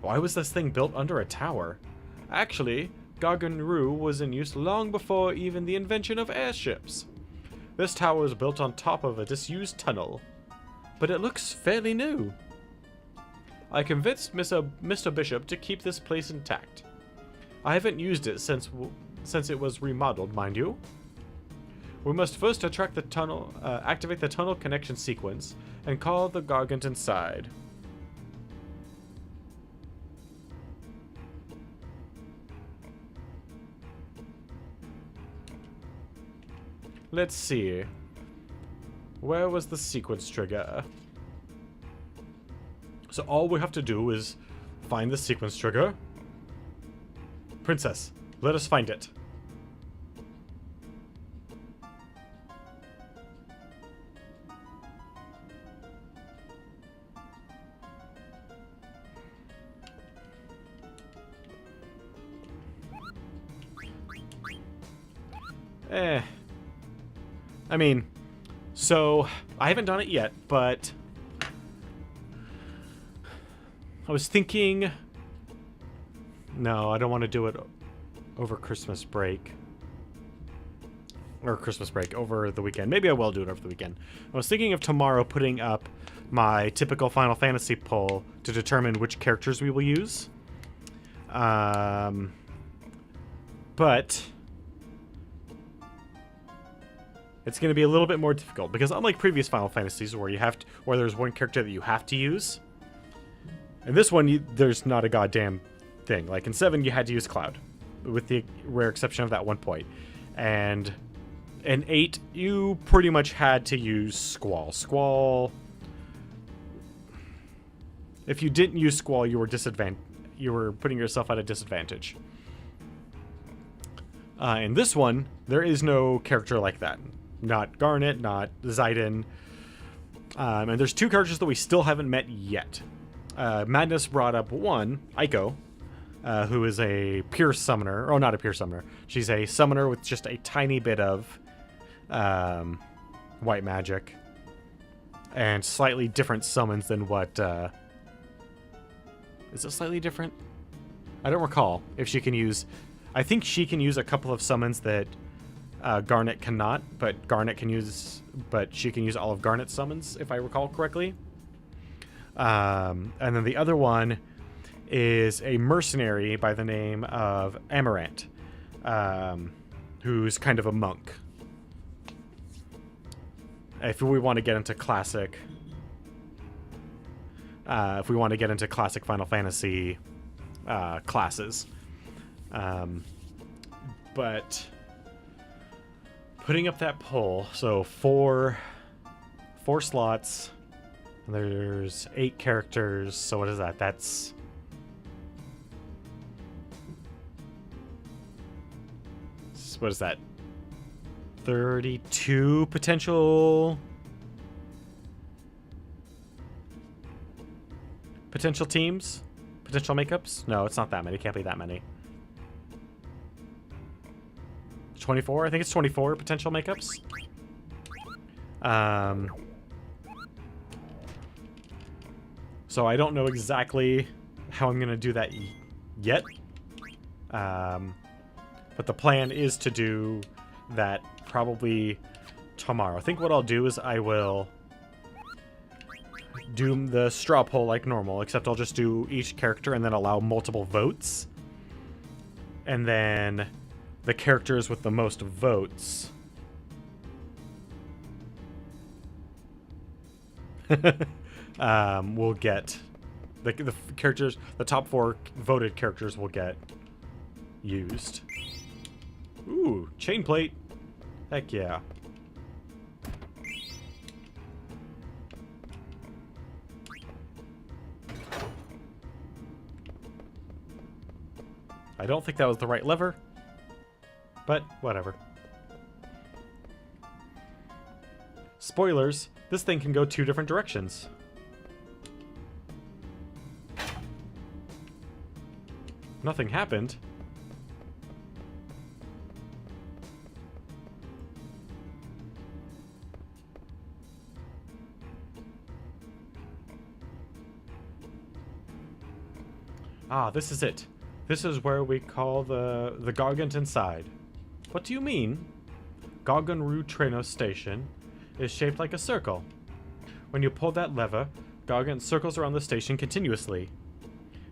Why was this thing built under a tower? Actually, Gargan Rue was in use long before even the invention of airships. This tower was built on top of a disused tunnel, but it looks fairly new. I convinced Mr. Bishop to keep this place intact. I haven't used it since it was remodeled, mind you. We must first activate the tunnel connection sequence, and call the Gargant inside. Let's see. Where was the sequence trigger? So all we have to do is find the sequence trigger. Princess, let us find it. I mean, so I haven't done it yet, but I was thinking, no, I don't want to do it over Christmas break. Or Christmas break, over the weekend. Maybe I will do it over the weekend. I was thinking of tomorrow putting up my typical Final Fantasy poll to determine which characters we will use. But it's going to be a little bit more difficult because unlike previous Final Fantasies where there's one character that you have to use, in this one there's not a goddamn thing. Like in 7 you had to use Cloud, with the rare exception of that one point. And in 8 you pretty much had to use Squall. Squall, if you didn't use Squall, you were putting yourself at a disadvantage. In this one, there is no character like that. Not Garnet, not Zidane. And there's 2 characters that we still haven't met yet. Madness brought up one, Aiko, who is a pure summoner. Oh, not a pure summoner. She's a summoner with just a tiny bit of white magic. And slightly different summons than what... is it slightly different? I don't recall if she can use... I think she can use a couple of summons that Garnet cannot, but she can use all of Garnet's summons, if I recall correctly. And then the other one is a mercenary by the name of Amaranth, who's kind of a monk. If we want to get into classic... if we want to get into classic Final Fantasy classes. But putting up that poll, so four slots, and there's 8 characters, so what is that? That's... what is that? 32 potential teams? Potential makeups? No, it's not that many. It can't be that many. 24? I think it's 24 potential makeups. So I don't know exactly how I'm going to do that yet. But the plan is to do that probably tomorrow. I think what I'll do is I will do the straw poll like normal, except I'll just do each character and then allow multiple votes. And then the characters with the most votes will get the characters, the top 4 voted characters will get used. Ooh, chain plate. Heck yeah. I don't think that was the right lever, but whatever. Spoilers, this thing can go 2 different directions. Nothing happened. Ah, this is it. This is where we call the Gargant inside. What do you mean? Garganru Treno Station is shaped like a circle. When you pull that lever, Gargant circles around the station continuously.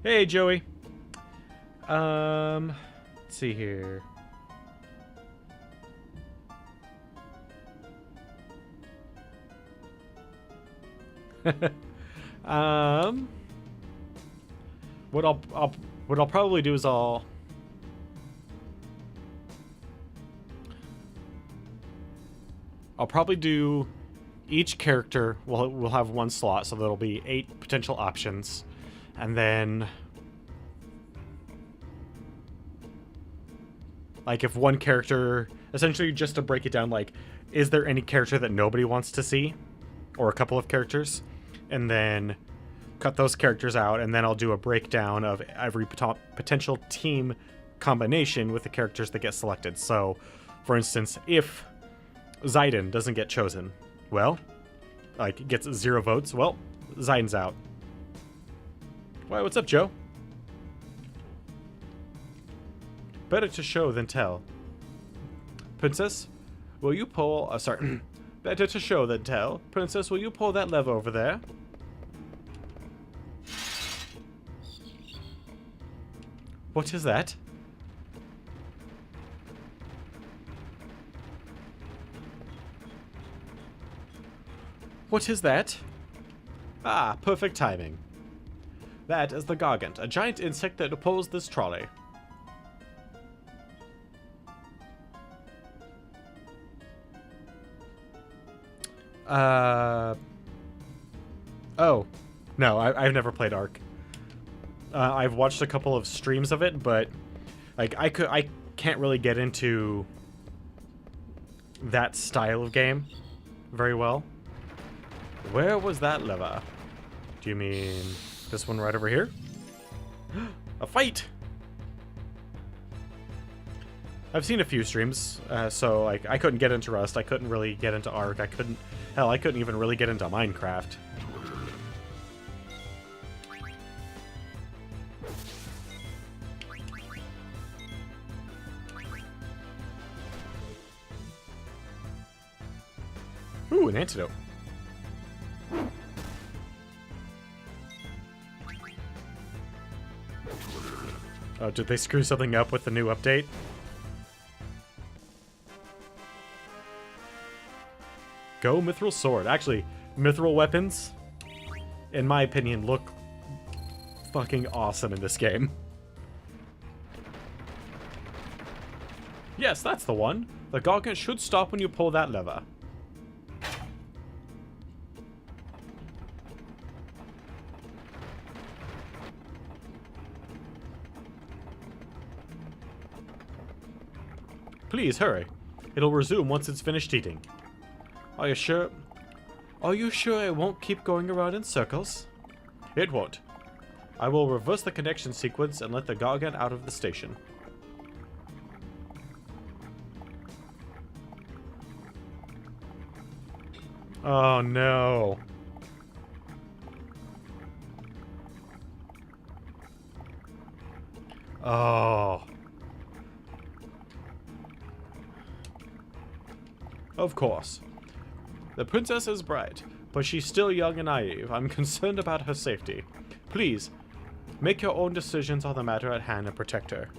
Hey, Joey. Let's see here. What I'll probably do is I'll probably do each character will have 1 slot, so there'll be 8 potential options, and then like if one character, essentially just to break it down, like is there any character that nobody wants to see, or a couple of characters, and then cut those characters out, and then I'll do a breakdown of every potential team combination with the characters that get selected. So, for instance, if Zidane doesn't get chosen, well, like gets 0 votes, well, Zidane's out. Why, what's up, Joe? Better to show than tell. Princess, will you pull... sorry. Better to show than tell. Princess, will you pull that lever over there? What is that? What is that? Ah, perfect timing. That is the Gargant, a giant insect that pulls this trolley. Oh. No, I've never played Ark. I've watched a couple of streams of it, but like I can't really get into that style of game very well. Where was that lever? Do you mean this one right over here? A fight! I've seen a few streams, so like I couldn't get into Rust, I couldn't really get into Ark, I couldn't even really get into Minecraft. Ooh, an antidote. Oh, did they screw something up with the new update? Go Mithril Sword. Actually, Mithril weapons, in my opinion, look fucking awesome in this game. Yes, that's the one. The Gargant should stop when you pull that lever. Please, hurry. It'll resume once it's finished eating. Are you sure? Are you sure it won't keep going around in circles? It won't. I will reverse the connection sequence and let the Gargant out of the station. Oh no. Oh. Of course. The princess is bright, but she's still young and naive. I'm concerned about her safety. Please, make your own decisions on the matter at hand and protect her.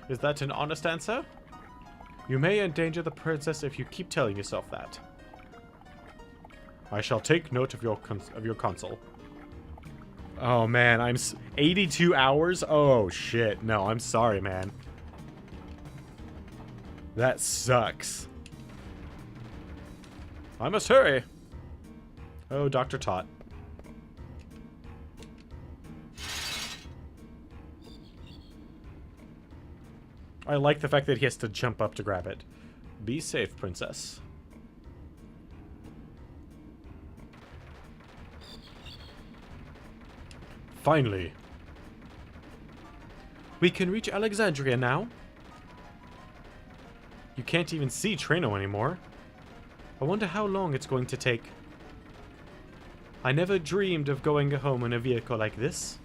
Is that an honest answer? You may endanger the princess if you keep telling yourself that. I shall take note of your counsel. Oh man, 82 hours? Oh shit. No, I'm sorry, man. That sucks. I must hurry. Oh, Dr. Tot. I like the fact that he has to jump up to grab it. Be safe, princess. Finally. We can reach Alexandria now. You can't even see Trano anymore. I wonder how long it's going to take. I never dreamed of going home in a vehicle like this.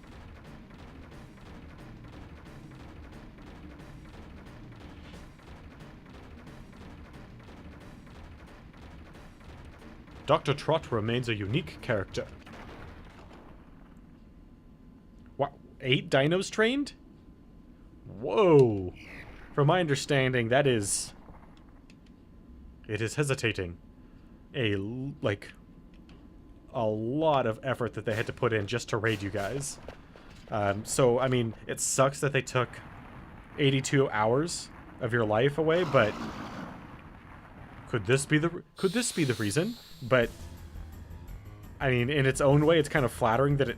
Dr. Trot remains a unique character. What? 8 dinos trained? Whoa. From my understanding, that is... It is hesitating. A lot of effort that they had to put in just to raid you guys. So, I mean, it sucks that they took 82 hours of your life away, but... Could this be the reason? But I mean, in its own way, it's kind of flattering that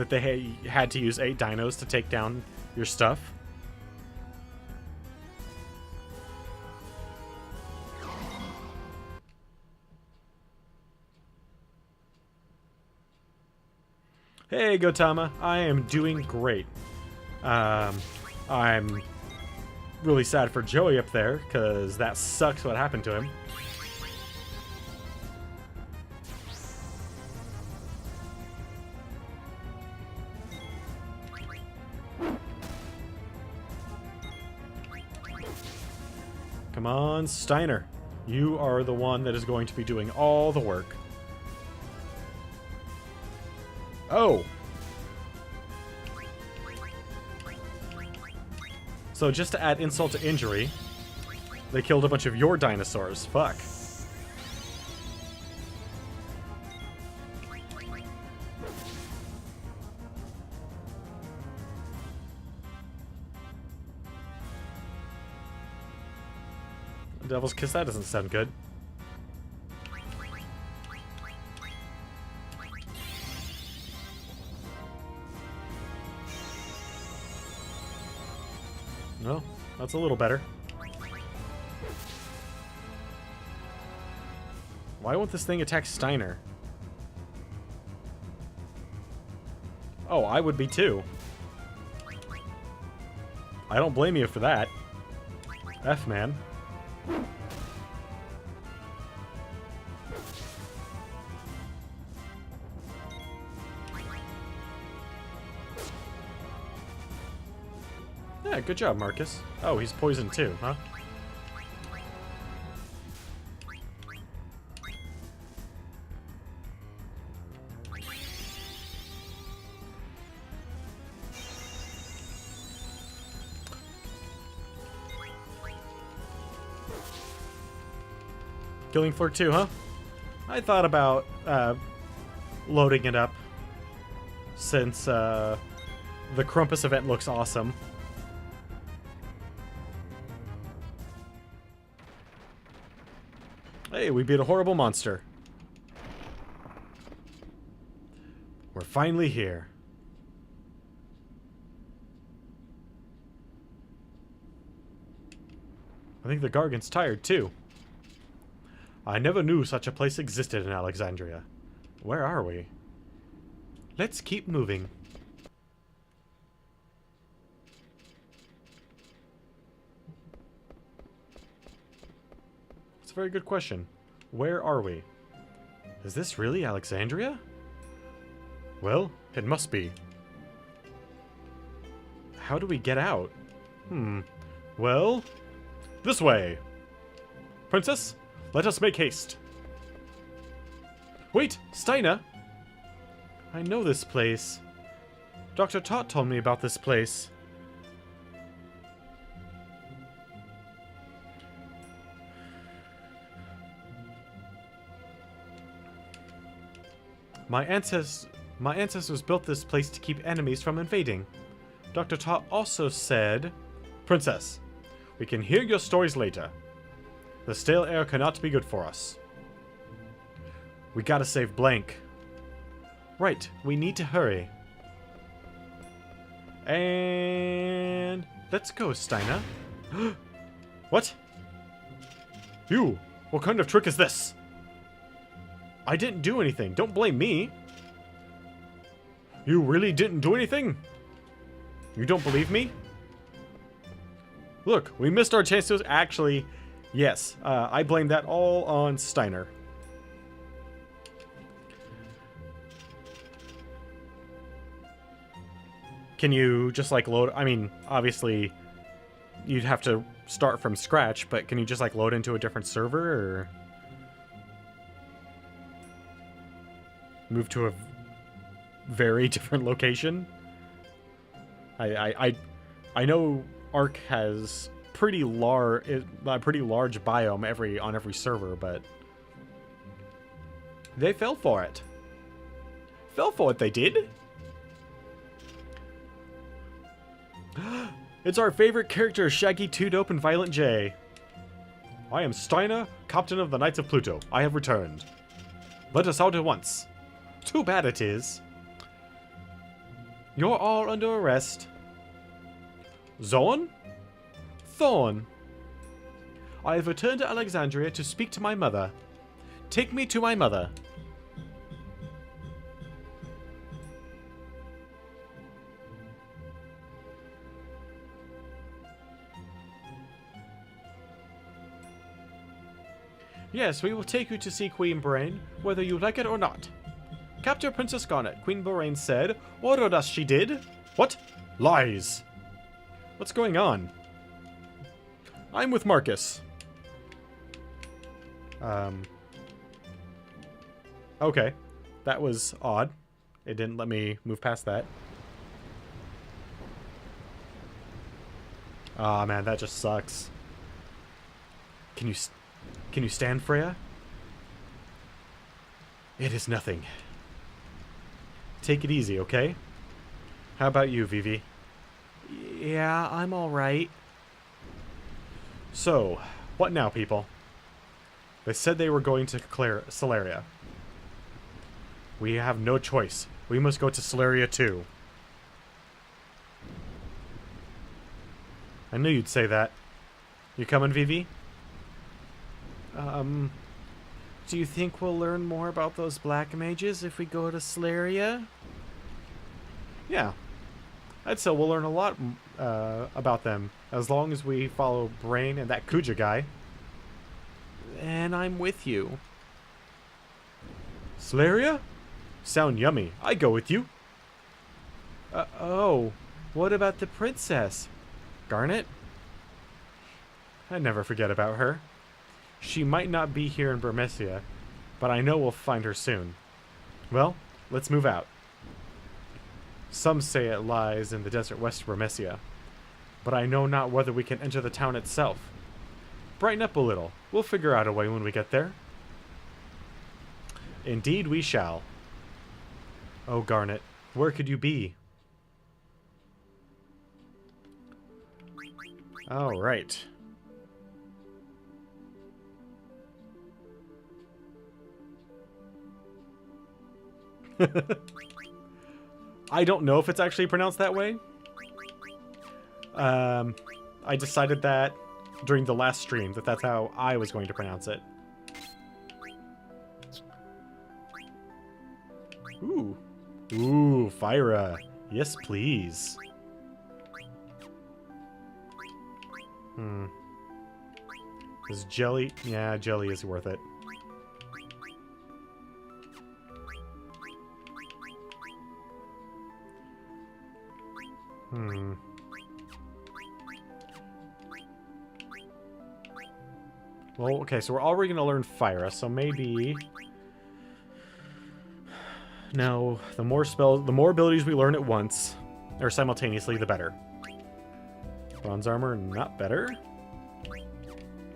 they had to use 8 dinos to take down your stuff. Hey, Gotama, I am doing great. I'm really sad for Joey up there, because that sucks what happened to him. Come on, Steiner. You are the one that is going to be doing all the work. Oh! So just to add insult to injury, they killed a bunch of your dinosaurs. Fuck. Devil's Kiss, that doesn't sound good. No, that's a little better. Why won't this thing attack Steiner? Oh, I would be too. I don't blame you for that. F, man. Yeah, good job, Marcus. Oh, he's poisoned too, huh? Killing Floor 2, huh? I thought about loading it up since the Krampus event looks awesome. Hey, we beat a horrible monster. We're finally here. I think the Gargant's tired too. I never knew such a place existed in Alexandria. Where are we? Let's keep moving. It's a very good question. Where are we? Is this really Alexandria? Well, it must be. How do we get out? Well, this way. Princess, let us make haste. Wait, Steiner! I know this place. Dr. Tot told me about this place. My ancestors built this place to keep enemies from invading. Dr. Tot also said... Princess, we can hear your stories later. The stale air cannot be good for us. We gotta save Blank. Right, we need to hurry. And... let's go, Steiner. What? You! What kind of trick is this? I didn't do anything. Don't blame me. You really didn't do anything? You don't believe me? Look, we missed our chance to... Actually, yes. I blame that all on Steiner. Can you just, like, load... I mean, obviously, you'd have to start from scratch, but can you just, like, load into a different server, or... move to a very different location? I know Ark has pretty large biome on every server, but they fell for it. Fell for it, they did. It's our favorite character, Shaggy, Two Dope, and Violent J. I am Steiner, Captain of the Knights of Pluto. I have returned. Let us out at once. Too bad it is. You're all under arrest. Zorn? Thorn. I have returned to Alexandria to speak to my mother. Take me to my mother. Yes, we will take you to see Queen Brain, whether you like it or not. Capture Princess Garnet, Queen Brain said. Ordered us, she did. What? Lies. What's going on? I'm with Marcus. Okay. That was odd. It didn't let me move past that. Aw, man, that just sucks. Can you stand, Freya? It is nothing. Take it easy, okay? How about you, Vivi? Yeah, I'm alright. So, what now, people? They said they were going to Celeria. We have no choice. We must go to Celeria too. I knew you'd say that. You coming, Vivi? Do you think we'll learn more about those black mages if we go to Celeria? Yeah. I'd say we'll learn a lot about them, as long as we follow Brain and that Kuja guy. And I'm with you. Celeria? Sound yummy. I go with you. Oh. What about the princess? Garnet? I never forget about her. She might not be here in Burmecia, but I know we'll find her soon. Well, let's move out. Some say it lies in the desert west of Burmecia, but I know not whether we can enter the town itself. Brighten up a little. We'll figure out a way when we get there. Indeed we shall. Oh, Garnet, where could you be? All right. I don't know if it's actually pronounced that way. I decided that during the last stream that that's how I was going to pronounce it. Ooh. Ooh, Fyra. Yes, please. Is jelly? Yeah, jelly is worth it. Well, okay, so we're already going to learn Fire, so maybe... No, the more spells, the more abilities we learn at once, or simultaneously, the better. Bronze armor, not better.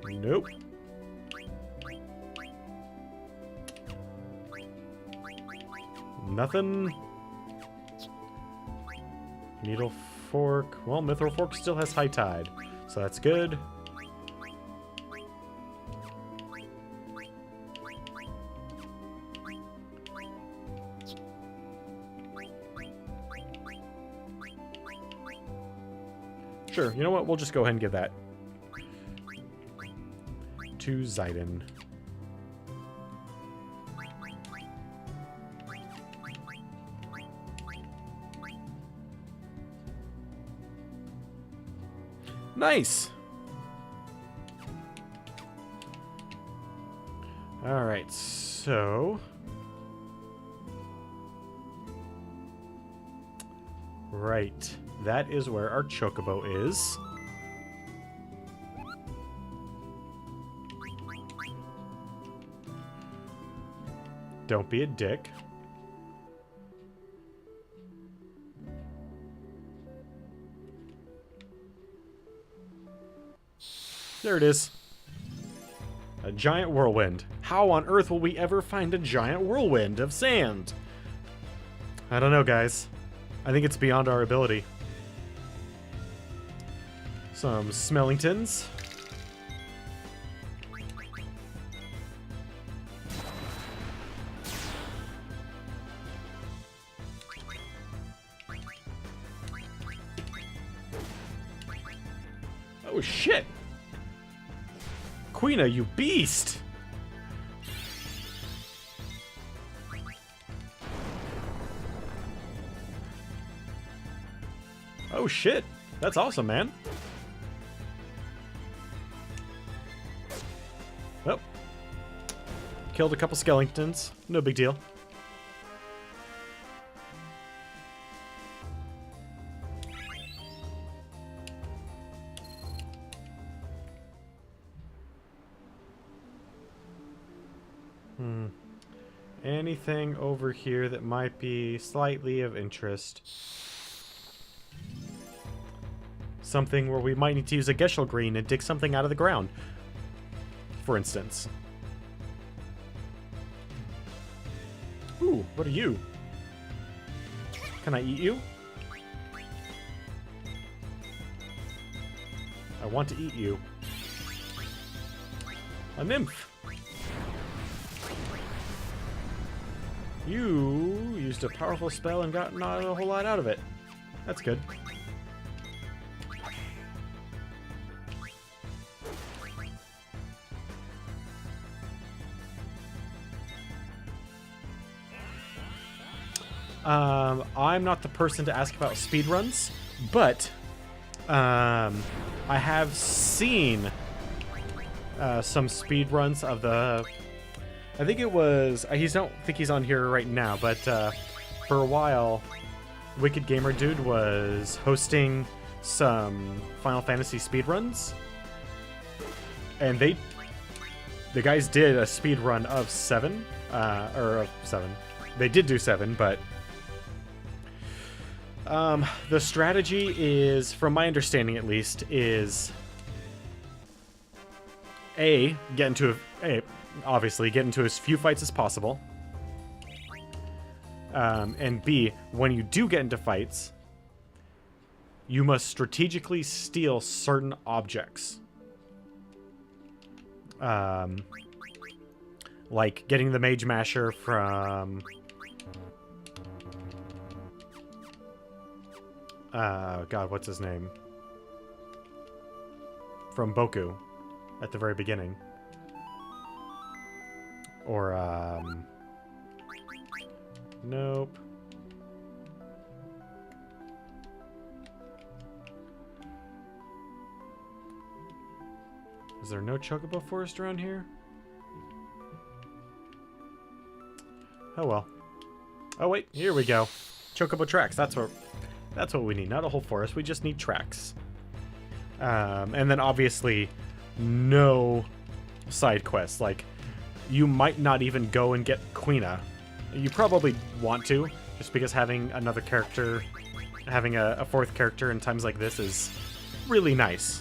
Nope. Nothing. Needle fork. Well, mithril fork still has high tide, so that's good. Sure, you know what? We'll just go ahead and give that to Zidon. Nice! Alright, so... Right. That is where our chocobo is. Don't be a dick. There it is. A giant whirlwind. How on earth will we ever find a giant whirlwind of sand? I don't know, guys. I think it's beyond our ability. Some Smellingtons. Oh shit! Queena, you beast! Oh shit! That's awesome, man. Oh. Killed a couple skeletons. No big deal. Anything over here that might be slightly of interest? Something where we might need to use a Geshl Green and dig something out of the ground, for instance. Ooh, what are you? Can I eat you? I want to eat you. A nymph. You used a powerful spell and got not a whole lot out of it. That's good. I'm not the person to ask about speedruns, but I have seen some speedruns of the... I think it was... I don't think he's on here right now, but for a while, Wicked Gamer Dude was hosting some Final Fantasy speedruns. And the guys did a speedrun of 7, or of 7. They did do 7, but... the strategy is, from my understanding at least, is... obviously, get into as few fights as possible. And B, when you do get into fights, you must strategically steal certain objects. Like getting the Mage Masher from... God, what's his name? From Boku, at the very beginning. Or, nope. Is there no Chocobo Forest around here? Oh well. Oh wait, here we go. Chocobo Tracks, that's That's what we need. Not a whole forest. We just need tracks. And then obviously no side quests. Like, you might not even go and get Quina. You probably want to, just because having another character, having a fourth character in times like this is really nice.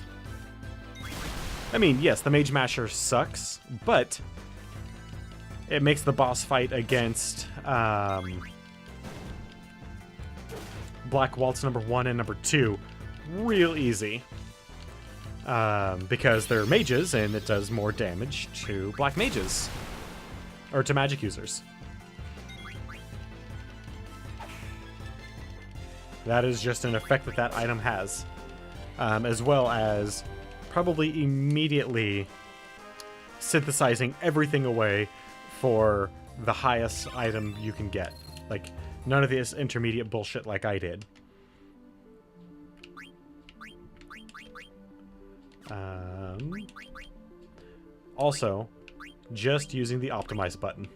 I mean, yes, the Mage Masher sucks, but it makes the boss fight against Black Waltz number 1 and number 2 real easy. Because they're mages, and it does more damage to black mages. Or to magic users. That is just an effect that that item has. As well as probably immediately synthesizing everything away for the highest item you can get. Like, none of this intermediate bullshit like I did. Also, just using the optimize button.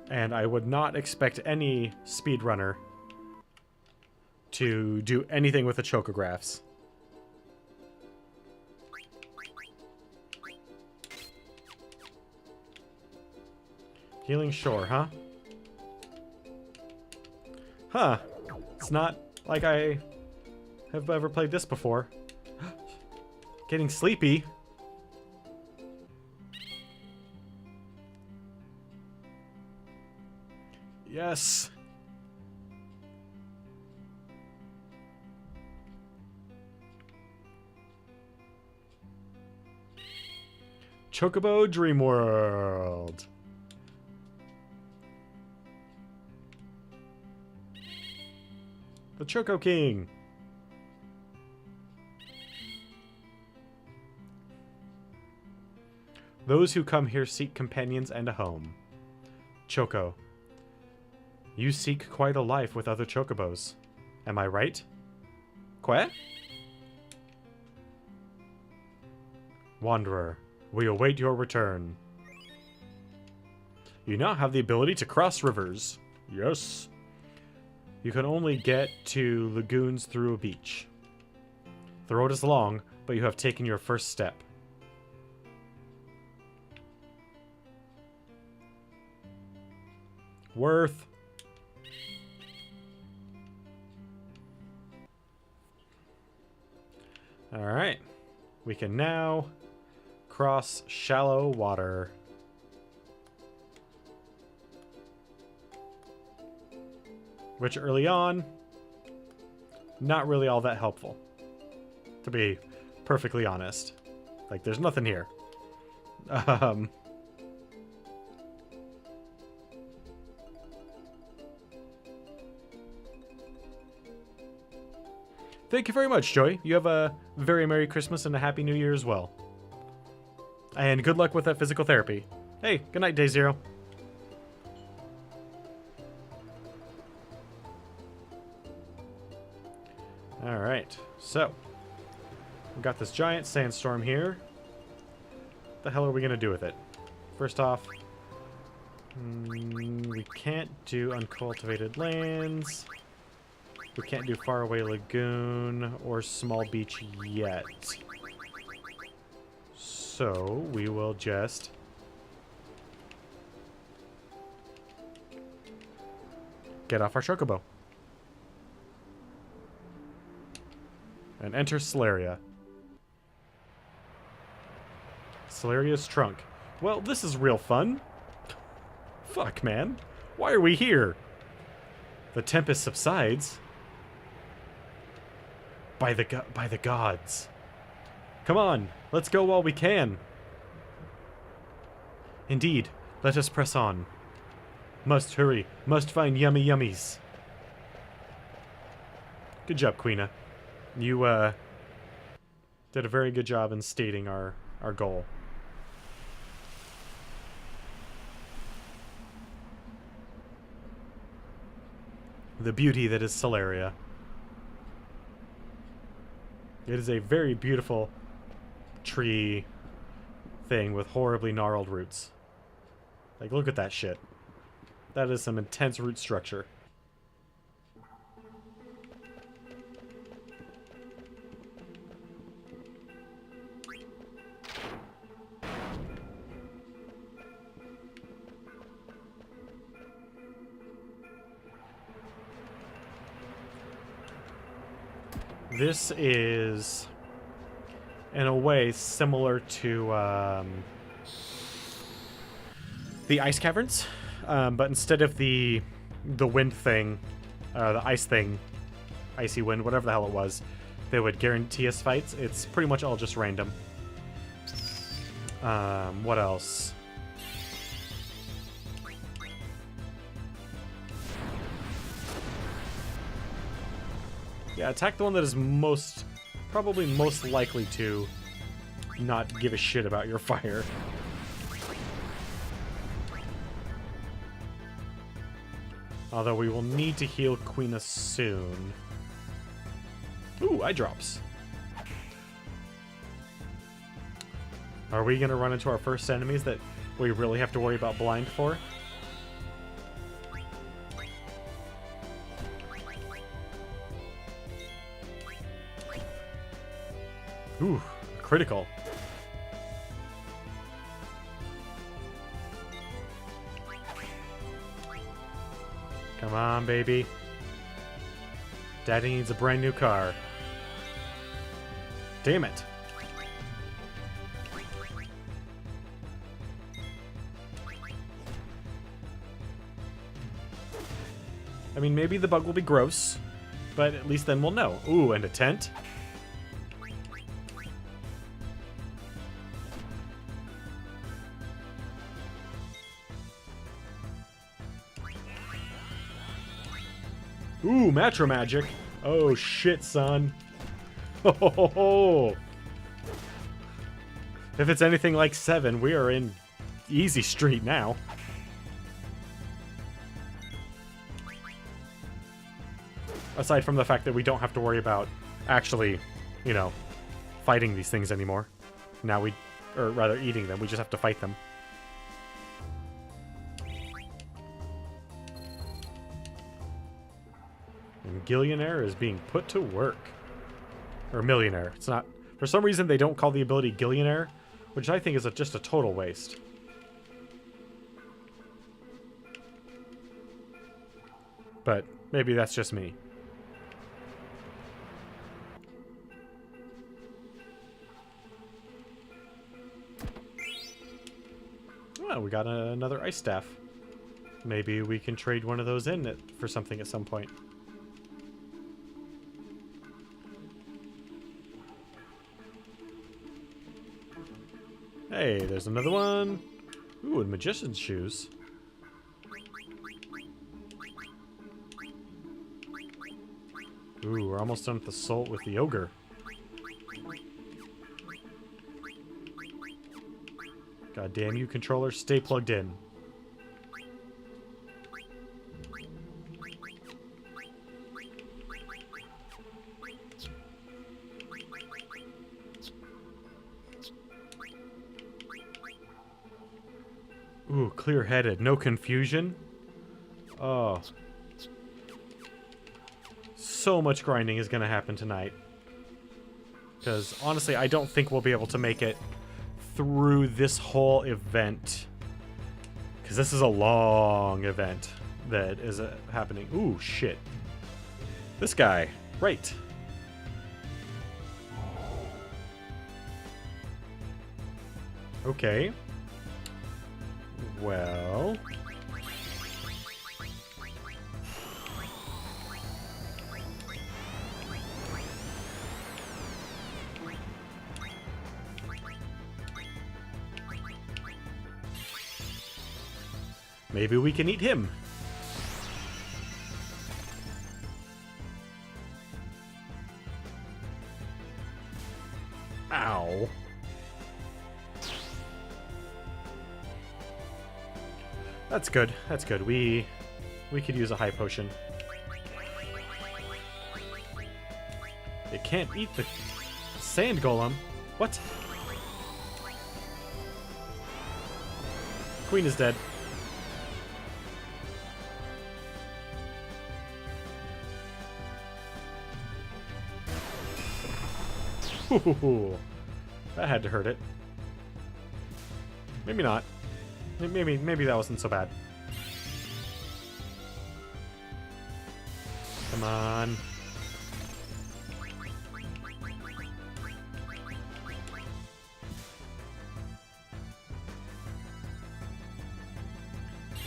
And I would not expect any speedrunner to do anything with the chocographs. Healing Shore, huh? Huh. It's not like I have ever played this before. Getting sleepy. Yes. Chocobo Dream World. The Choco King. Those who come here seek companions and a home. Choco. You seek quite a life with other chocobos. Am I right? Que? Wanderer, we await your return. You now have the ability to cross rivers. Yes. You can only get to lagoons through a beach. The road is long, but you have taken your first step. Worth. Alright. We can now cross shallow water. Which early on, not really all that helpful. To be perfectly honest. Like, there's nothing here. Thank you very much, Joy. You have a very Merry Christmas and a Happy New Year as well. And good luck with that physical therapy. Hey, good night, Day Zero. Alright, so we got this giant sandstorm here. What the hell are we going to do with it? First off, we can't do uncultivated lands. We can't do faraway lagoon or small beach yet. So we will just get off our chocobo. And enter Celeria. Celeria's trunk. Well, this is real fun. Fuck, man. Why are we here? The tempest subsides. By the gods. Come on, let's go while we can. Indeed, let us press on. Must hurry, must find yummy yummies. Good job, Quina. You, did a very good job in stating our goal. the beauty that is Solaria. It is a very beautiful tree thing with horribly gnarled roots. Like, look at that shit. That is some intense root structure. This is, in a way, similar to the ice caverns, but instead of the wind thing, the ice thing, icy wind, whatever the hell it was, they would guarantee us fights. It's pretty much all just random. What else? Yeah, attack the one that is probably most likely to not give a shit about your fire. Although we will need to heal Quina soon. Ooh, eye drops. Are we gonna run into our first enemies that we really have to worry about blind for? Ooh, critical. Come on, baby. Daddy needs a brand new car. Damn it. I mean, maybe the bug will be gross, but at least then we'll know. Ooh, and a tent? Ooh, Matro Magic. Oh, shit, son. Ho, ho, ho, ho. If it's anything like 7, we are in easy street now. Aside from the fact that we don't have to worry about actually, you know, fighting these things anymore. Now or rather eating them, we just have to fight them. And Gillionaire is being put to work. Or Millionaire. It's not... For some reason, they don't call the ability Gillionaire, which I think is just a total waste. But maybe that's just me. Oh, we got another ice staff. Maybe we can trade one of those in for something at some point. Hey, there's another one. Ooh, and magician's shoes. Ooh, we're almost done with the soul with the ogre. God damn you, controller, stay plugged in. Ooh, clear-headed, no confusion. Oh. So much grinding is gonna happen tonight. Because, honestly, I don't think we'll be able to make it through this whole event. Because this is a long event that is happening. Ooh, shit. This guy. Right. Okay. Well... maybe we can eat him. Ow. That's good. That's good. We could use a high potion. can't eat the sand golem. What? Queen is dead. Ooh, that had to hurt it. Maybe not. Maybe that wasn't so bad. Come on.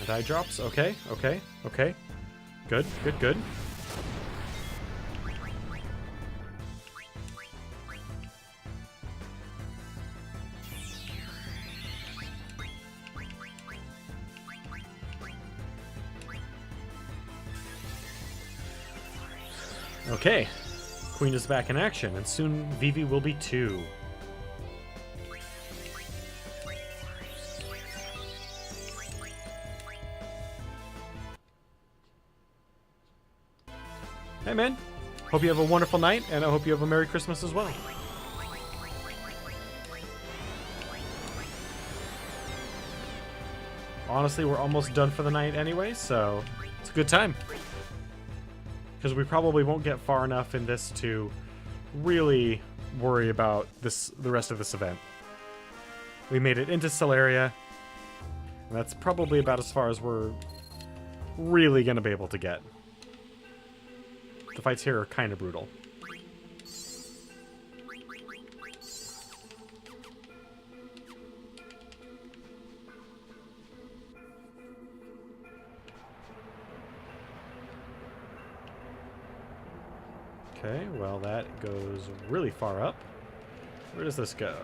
Die drops. Okay, okay, okay. Good, good, good. Okay, Queen is back in action, and soon Vivi will be 2. Hey man, hope you have a wonderful night, and I hope you have a Merry Christmas as well. Honestly, we're almost done for the night anyway, so it's a good time. Because we probably won't get far enough in this to really worry about the rest of this event. We made it into Stellaria, and that's probably about as far as we're really going to be able to get. The fights here are kind of brutal. Okay, well that goes really far up. Where does this go?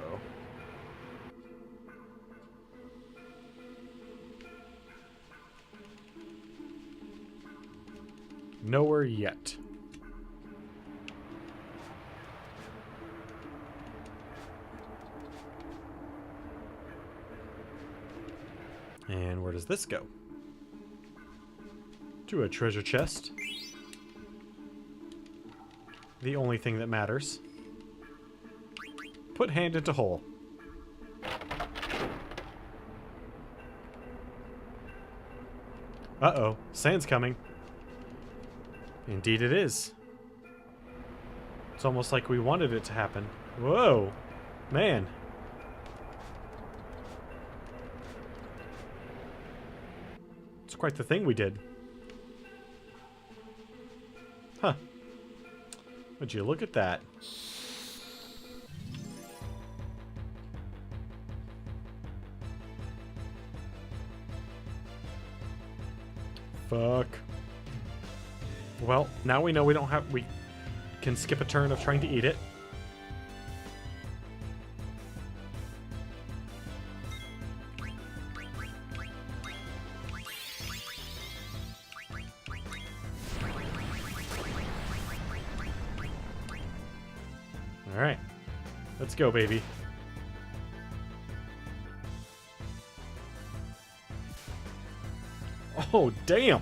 Nowhere yet. And where does this go? To a treasure chest. The only thing that matters. Put hand into hole. Uh-oh, sand's coming. Indeed it is. It's almost like we wanted it to happen. Whoa, man. It's quite the thing we did. Huh. Would you look at that? Fuck. Well, now we know we can skip a turn of trying to eat it. Alright. Let's go, baby. Oh, damn!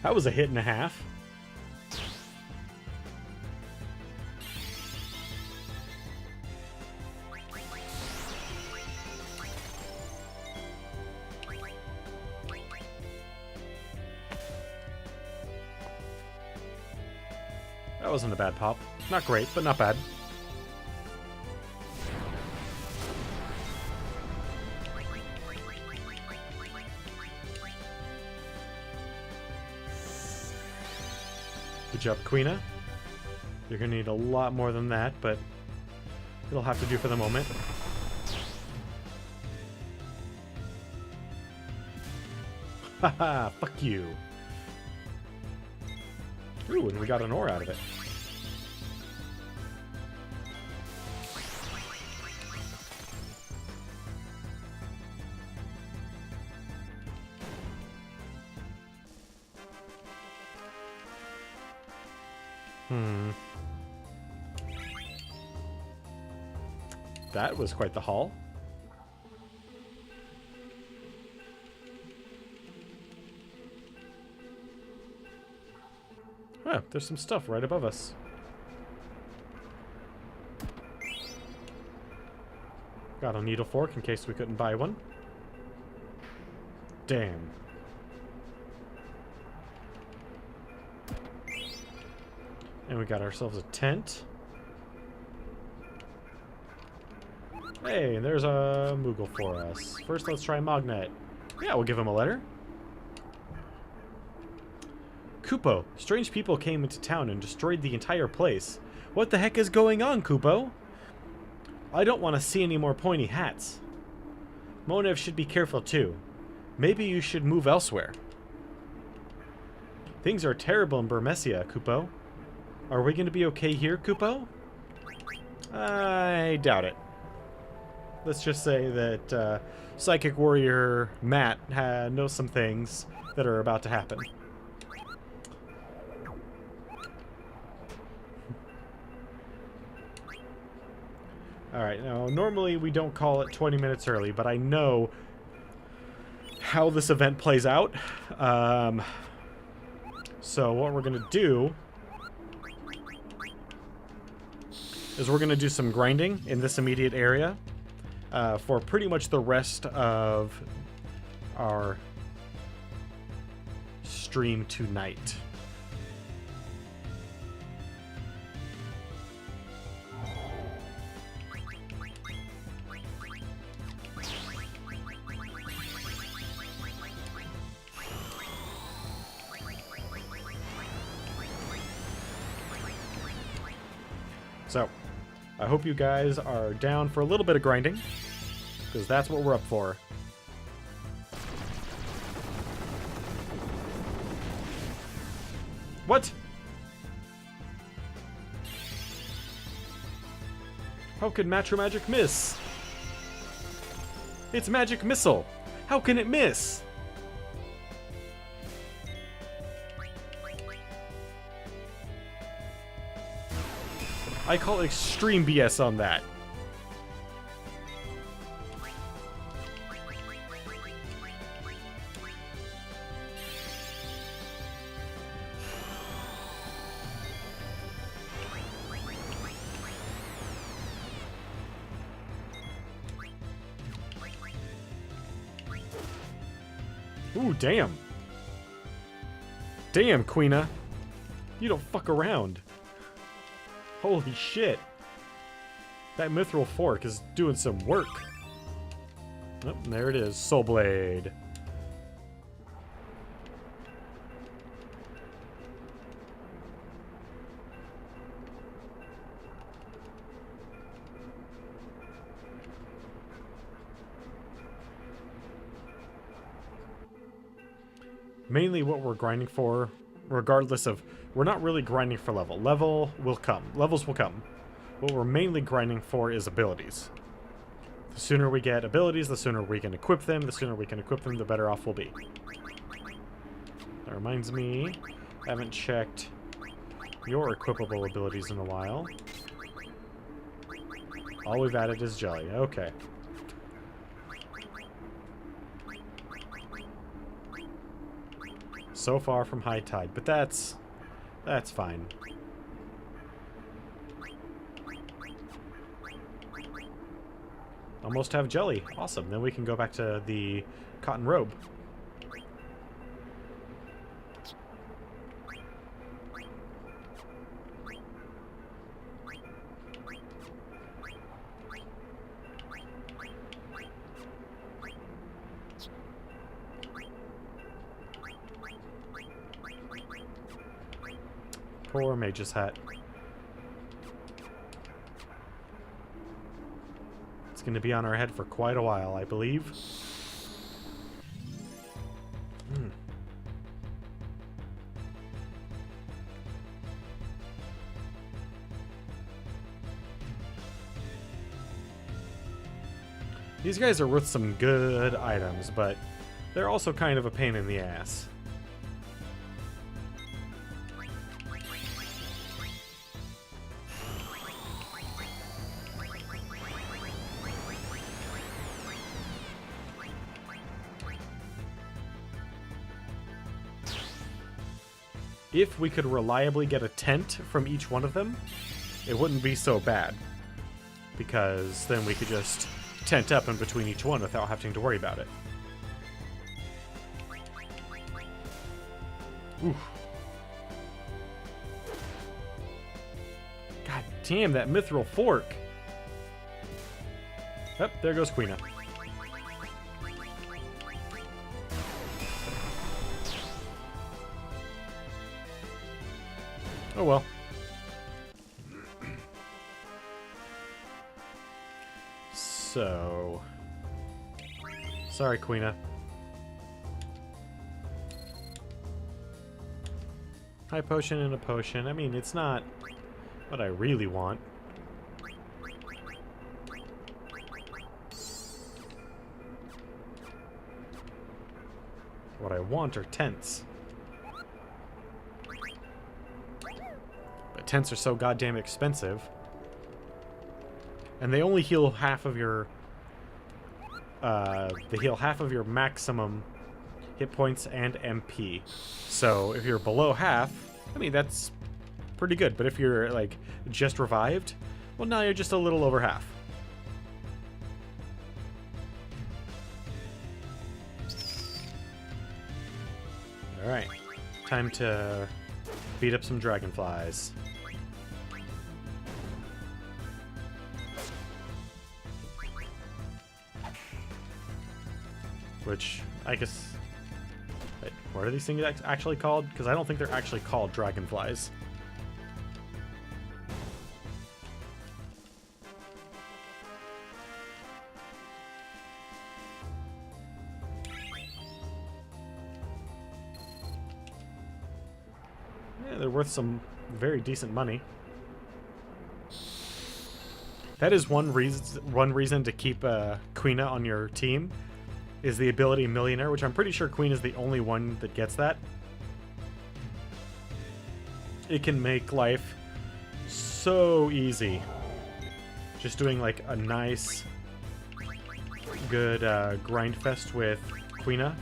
That was a hit and a half. That wasn't a bad pop. Not great, but not bad. Good job, Queena. You're gonna need a lot more than that, but it'll have to do for the moment. Haha, fuck you. Ooh, and we got an ore out of it. That was quite the haul. Oh, there's some stuff right above us. Got a needle fork in case we couldn't buy one. Damn. And we got ourselves a tent. Hey, there's a Moogle for us. First, let's try Magnet. Yeah, we'll give him a letter. Kupo, strange people came into town and destroyed the entire place. What the heck is going on, Kupo? I don't want to see any more pointy hats. Monev should be careful too. Maybe you should move elsewhere. Things are terrible in Burmesia, Kupo. Are we going to be okay here, Kupo? I doubt it. Let's just say that Psychic Warrior Matt knows some things that are about to happen. Alright, now normally we don't call it 20 minutes early, but I know how this event plays out. So what we're going to do is we're going to do some grinding in this immediate area for pretty much the rest of our stream tonight. So, I hope you guys are down for a little bit of grinding, because that's what we're up for. What? How could Matcha Magic miss? It's Magic Missile! How can it miss? I call extreme BS on that. Ooh, damn. Damn, Queena. You don't fuck around. Holy shit. That Mithril Fork is doing some work. Oh, there it is. Soul Blade. Mainly what we're grinding for, regardless of... We're not really grinding for level. Level will come. Levels will come. What we're mainly grinding for is abilities. The sooner we get abilities, the sooner we can equip them. The sooner we can equip them, the better off we'll be. That reminds me, I haven't checked your equipable abilities in a while. All we've added is jelly. Okay. So far from high tide, but that's fine. Almost have jelly. Awesome. Then we can go back to the cotton robe. Poor Mage's Hat. It's going to be on our head for quite a while, I believe. These guys are worth some good items, but they're also kind of a pain in the ass. If we could reliably get a tent from each one of them, it wouldn't be so bad. Because then we could just tent up in between each one without having to worry about it. Oof. God damn, that mithril fork. Yep, there goes Queena. Oh well. So... Sorry, Queena. High potion and a potion. I mean, it's not what I really want. What I want are tents. But tents are so goddamn expensive. And they only heal half of your... they heal half of your maximum hit points and MP. So if you're below half, I mean, that's pretty good. But if you're, like, just revived, well, now you're just a little over half. Alright, time to beat up some dragonflies. Which, I guess... Wait, what are these things actually called? Because I don't think they're actually called dragonflies. Yeah, they're worth some very decent money. That is one reason to keep Queena on your team, is the ability Millionaire, which I'm pretty sure Queen is the only one that gets that. It can make life so easy. Just doing like a nice, good grind fest with Queena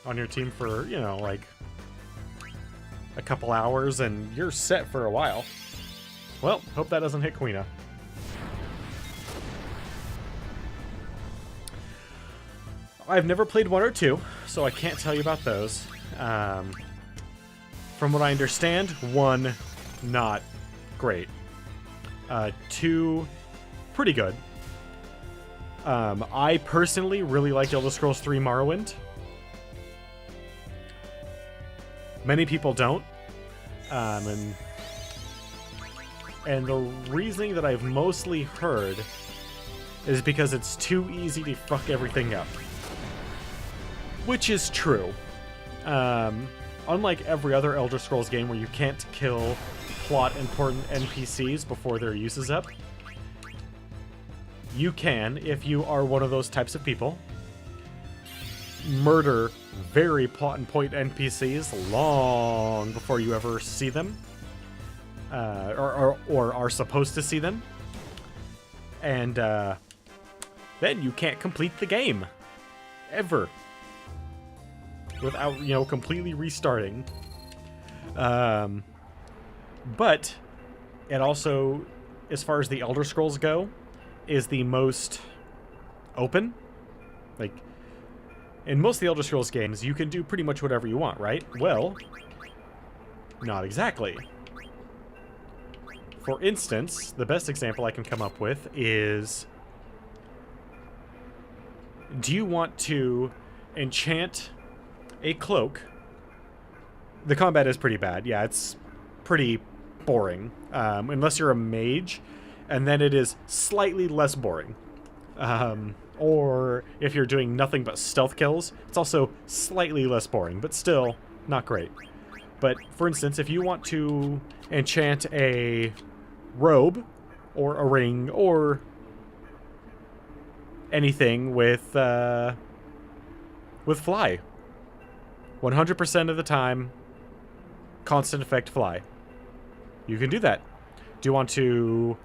on your team for, you know, like a couple hours and you're set for a while. Well, hope that doesn't hit Queena. I've never played 1 or 2, so I can't tell you about those. From what I understand, 1, not great. 2, pretty good. I personally really liked Elder Scrolls 3 Morrowind. Many people don't. And the reasoning that I've mostly heard is because it's too easy to fuck everything up. Which is true. Unlike every other Elder Scrolls game where you can't kill plot-important NPCs before their use is up, you can, if you are one of those types of people, murder very plot-and-point NPCs long before you ever see them, or are supposed to see them, and then you can't complete the game. Ever. Without, you know, completely restarting. But it also, as far as the Elder Scrolls go, is the most open. Like, in most of the Elder Scrolls games, you can do pretty much whatever you want, right? Well, not exactly. For instance, the best example I can come up with is... Do you want to enchant a cloak? The combat is pretty bad. Yeah, it's pretty boring. Unless you're a mage, and then it is slightly less boring. Or if you're doing nothing but stealth kills, it's also slightly less boring, but still not great. But for instance, if you want to enchant a robe or a ring or anything with fly, 100% of the time, constant effect fly. You can do that. Do you want to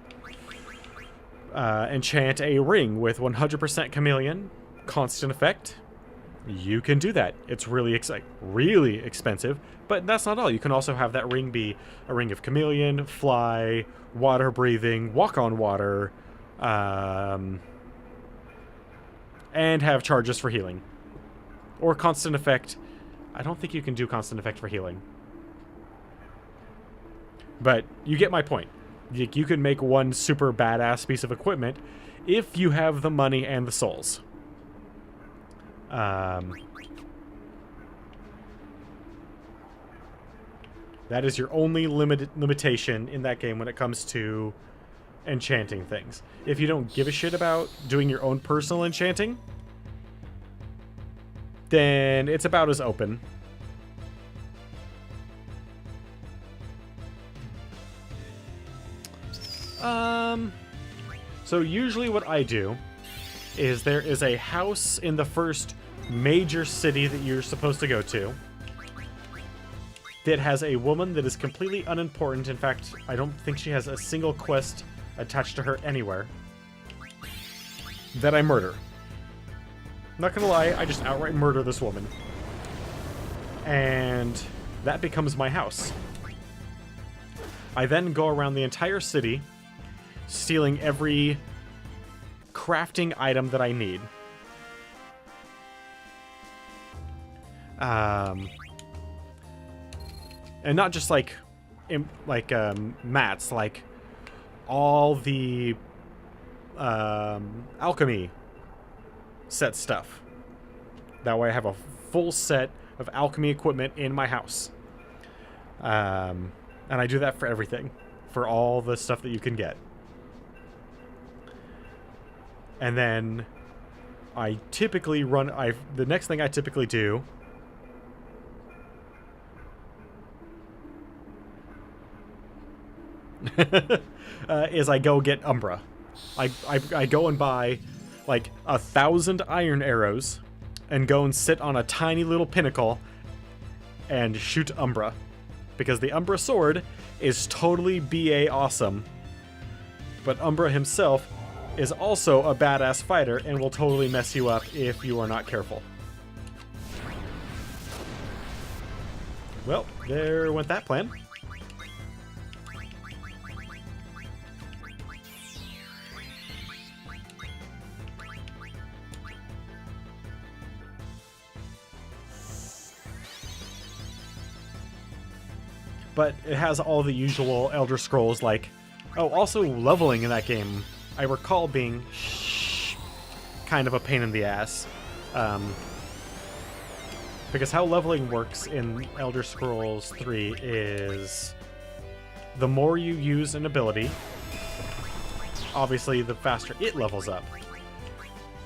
enchant a ring with 100% chameleon, constant effect? You can do that. It's really really expensive, but that's not all. You can also have that ring be a ring of chameleon, fly, water breathing, walk on water, And have charges for healing. Or constant effect. I don't think you can do constant effect for healing. But you get my point. You can make one super badass piece of equipment if you have the money and the souls. That is your only limitation in that game when it comes to enchanting things. If you don't give a shit about doing your own personal enchanting, then it's about as open. So usually what I do is there is a house in the first major city that you're supposed to go to that has a woman that is completely unimportant. In fact, I don't think she has a single quest attached to her anywhere. That I murder. Not gonna lie, I just outright murder this woman. And that becomes my house. I then go around the entire city, stealing every crafting item that I need. And not just like mats, like all the alchemy set stuff. That way I have a full set of alchemy equipment in my house. And I do that for everything. For all the stuff that you can get. And then I typically run... the next thing I typically do... is I go get Umbra. I go and buy like 1,000 iron arrows and go and sit on a tiny little pinnacle and shoot Umbra. Because the Umbra sword is totally BA awesome. But Umbra himself is also a badass fighter and will totally mess you up if you are not careful. Well, there went that plan. But it has all the usual Elder Scrolls, like... Oh, also leveling in that game, I recall being kind of a pain in the ass. Because how leveling works in Elder Scrolls 3 is... the more you use an ability, obviously the faster it levels up.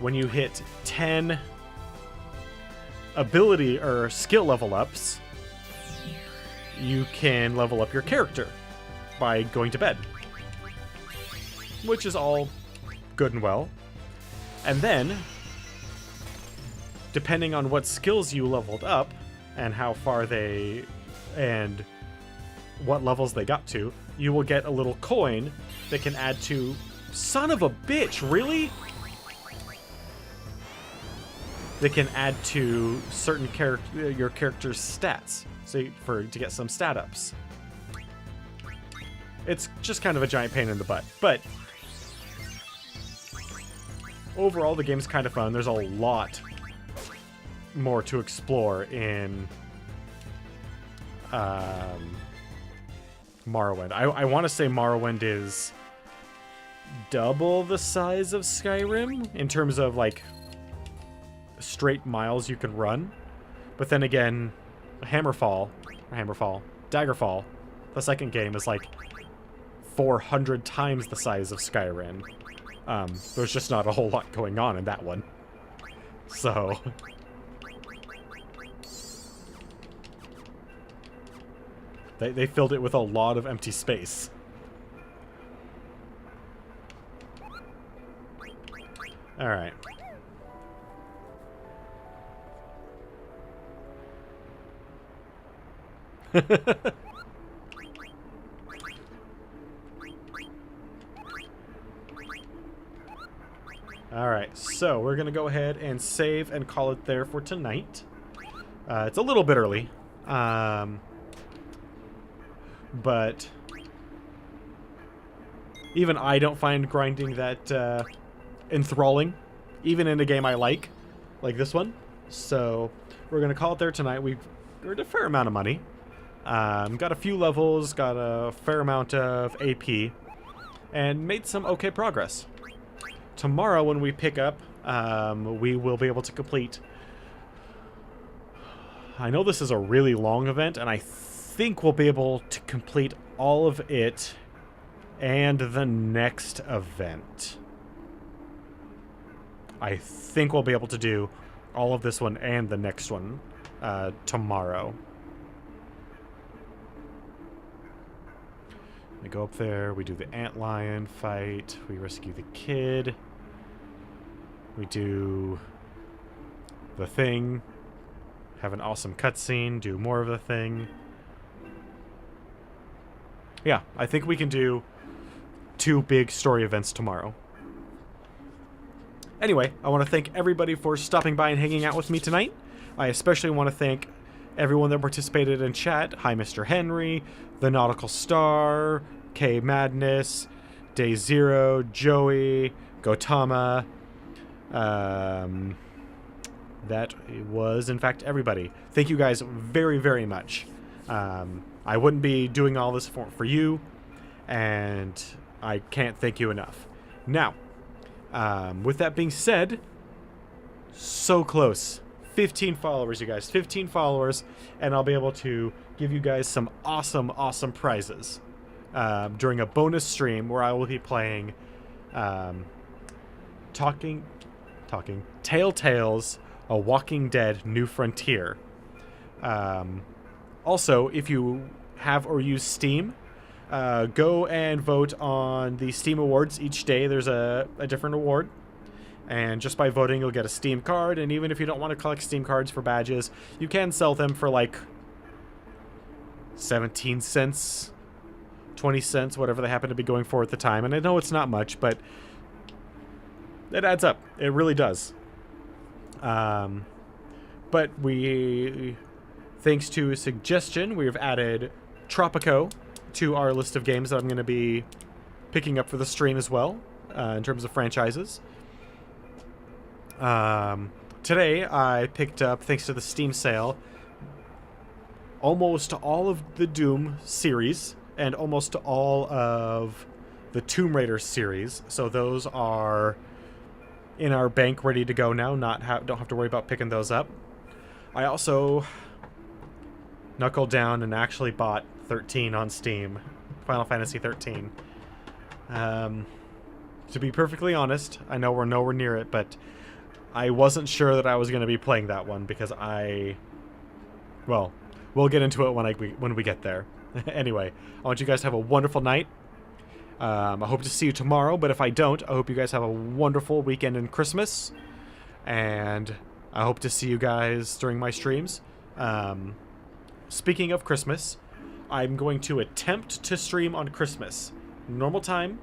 When you hit 10 ability or skill level ups, you can level up your character by going to bed. Which is all good and well. And then, depending on what skills you leveled up, and how far they... and what levels they got to, you will get a little coin that can add to... Son of a bitch, really? That can add to certain your character's stats. So to get some stat ups. It's just kind of a giant pain in the butt, but overall the game's kind of fun. There's a lot more to explore in Morrowind. I want to say Morrowind is double the size of Skyrim in terms of like straight miles you can run, but then again, Daggerfall, the second game, is like 400 times the size of Skyrim. There's just not a whole lot going on in that one. So... They filled it with a lot of empty space. Alright. Alright, so we're gonna go ahead and save and call it there for tonight. It's a little bit early. But even I don't find grinding that enthralling, even in a game I like this one. So we're going to call it there tonight. We've earned a fair amount of money. Got a few levels, got a fair amount of AP, and made some okay progress. Tomorrow when we pick up, we will be able to complete... I know this is a really long event, and I think we'll be able to complete all of it and the next event. I think we'll be able to do all of this one and the next one tomorrow. We go up there, we do the antlion fight, we rescue the kid, we do the thing, have an awesome cutscene, do more of the thing. Yeah, I think we can do 2 big story events tomorrow. Anyway, I want to thank everybody for stopping by and hanging out with me tonight. I especially want to thank everyone that participated in chat. Hi, Mr. Henry, The Nautical Star, K Madness, Day Zero, Joey, Gotama. That was, in fact, everybody. Thank you guys very, very much. I wouldn't be doing all this for you, and I can't thank you enough. Now, with that being said, so close. 15 followers, you guys. 15 followers, and I'll be able to give you guys some awesome, awesome prizes during a bonus stream where I will be playing Telltale's A Walking Dead New Frontier. Also, if you have or use Steam, go and vote on the Steam Awards each day. There's a different award. And just by voting, you'll get a Steam card. And even if you don't want to collect Steam cards for badges, you can sell them for like 17 cents, 20 cents, whatever they happen to be going for at the time. And I know it's not much, but it adds up. It really does. But thanks to a suggestion, we've added Tropico to our list of games that I'm going to be picking up for the stream as well, in terms of franchises. Today I picked up, thanks to the Steam sale, almost all of the Doom series and almost all of the Tomb Raider series. So those are in our bank ready to go now. Don't have to worry about picking those up. I also knuckled down and actually bought 13 on Steam. Final Fantasy 13. To be perfectly honest, I know we're nowhere near it, but I wasn't sure that I was going to be playing that one because well, we'll get into it when we get there. Anyway, I want you guys to have a wonderful night. I hope to see you tomorrow, but if I don't, I hope you guys have a wonderful weekend and Christmas. And I hope to see you guys during my streams. Speaking of Christmas, I'm going to attempt to stream on Christmas. Normal time,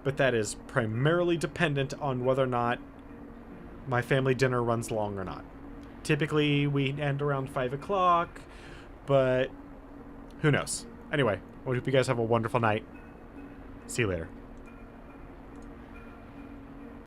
but that is primarily dependent on whether or not my family dinner runs long or not. Typically, we end around 5 o'clock, but who knows? Anyway, I hope you guys have a wonderful night. See you later.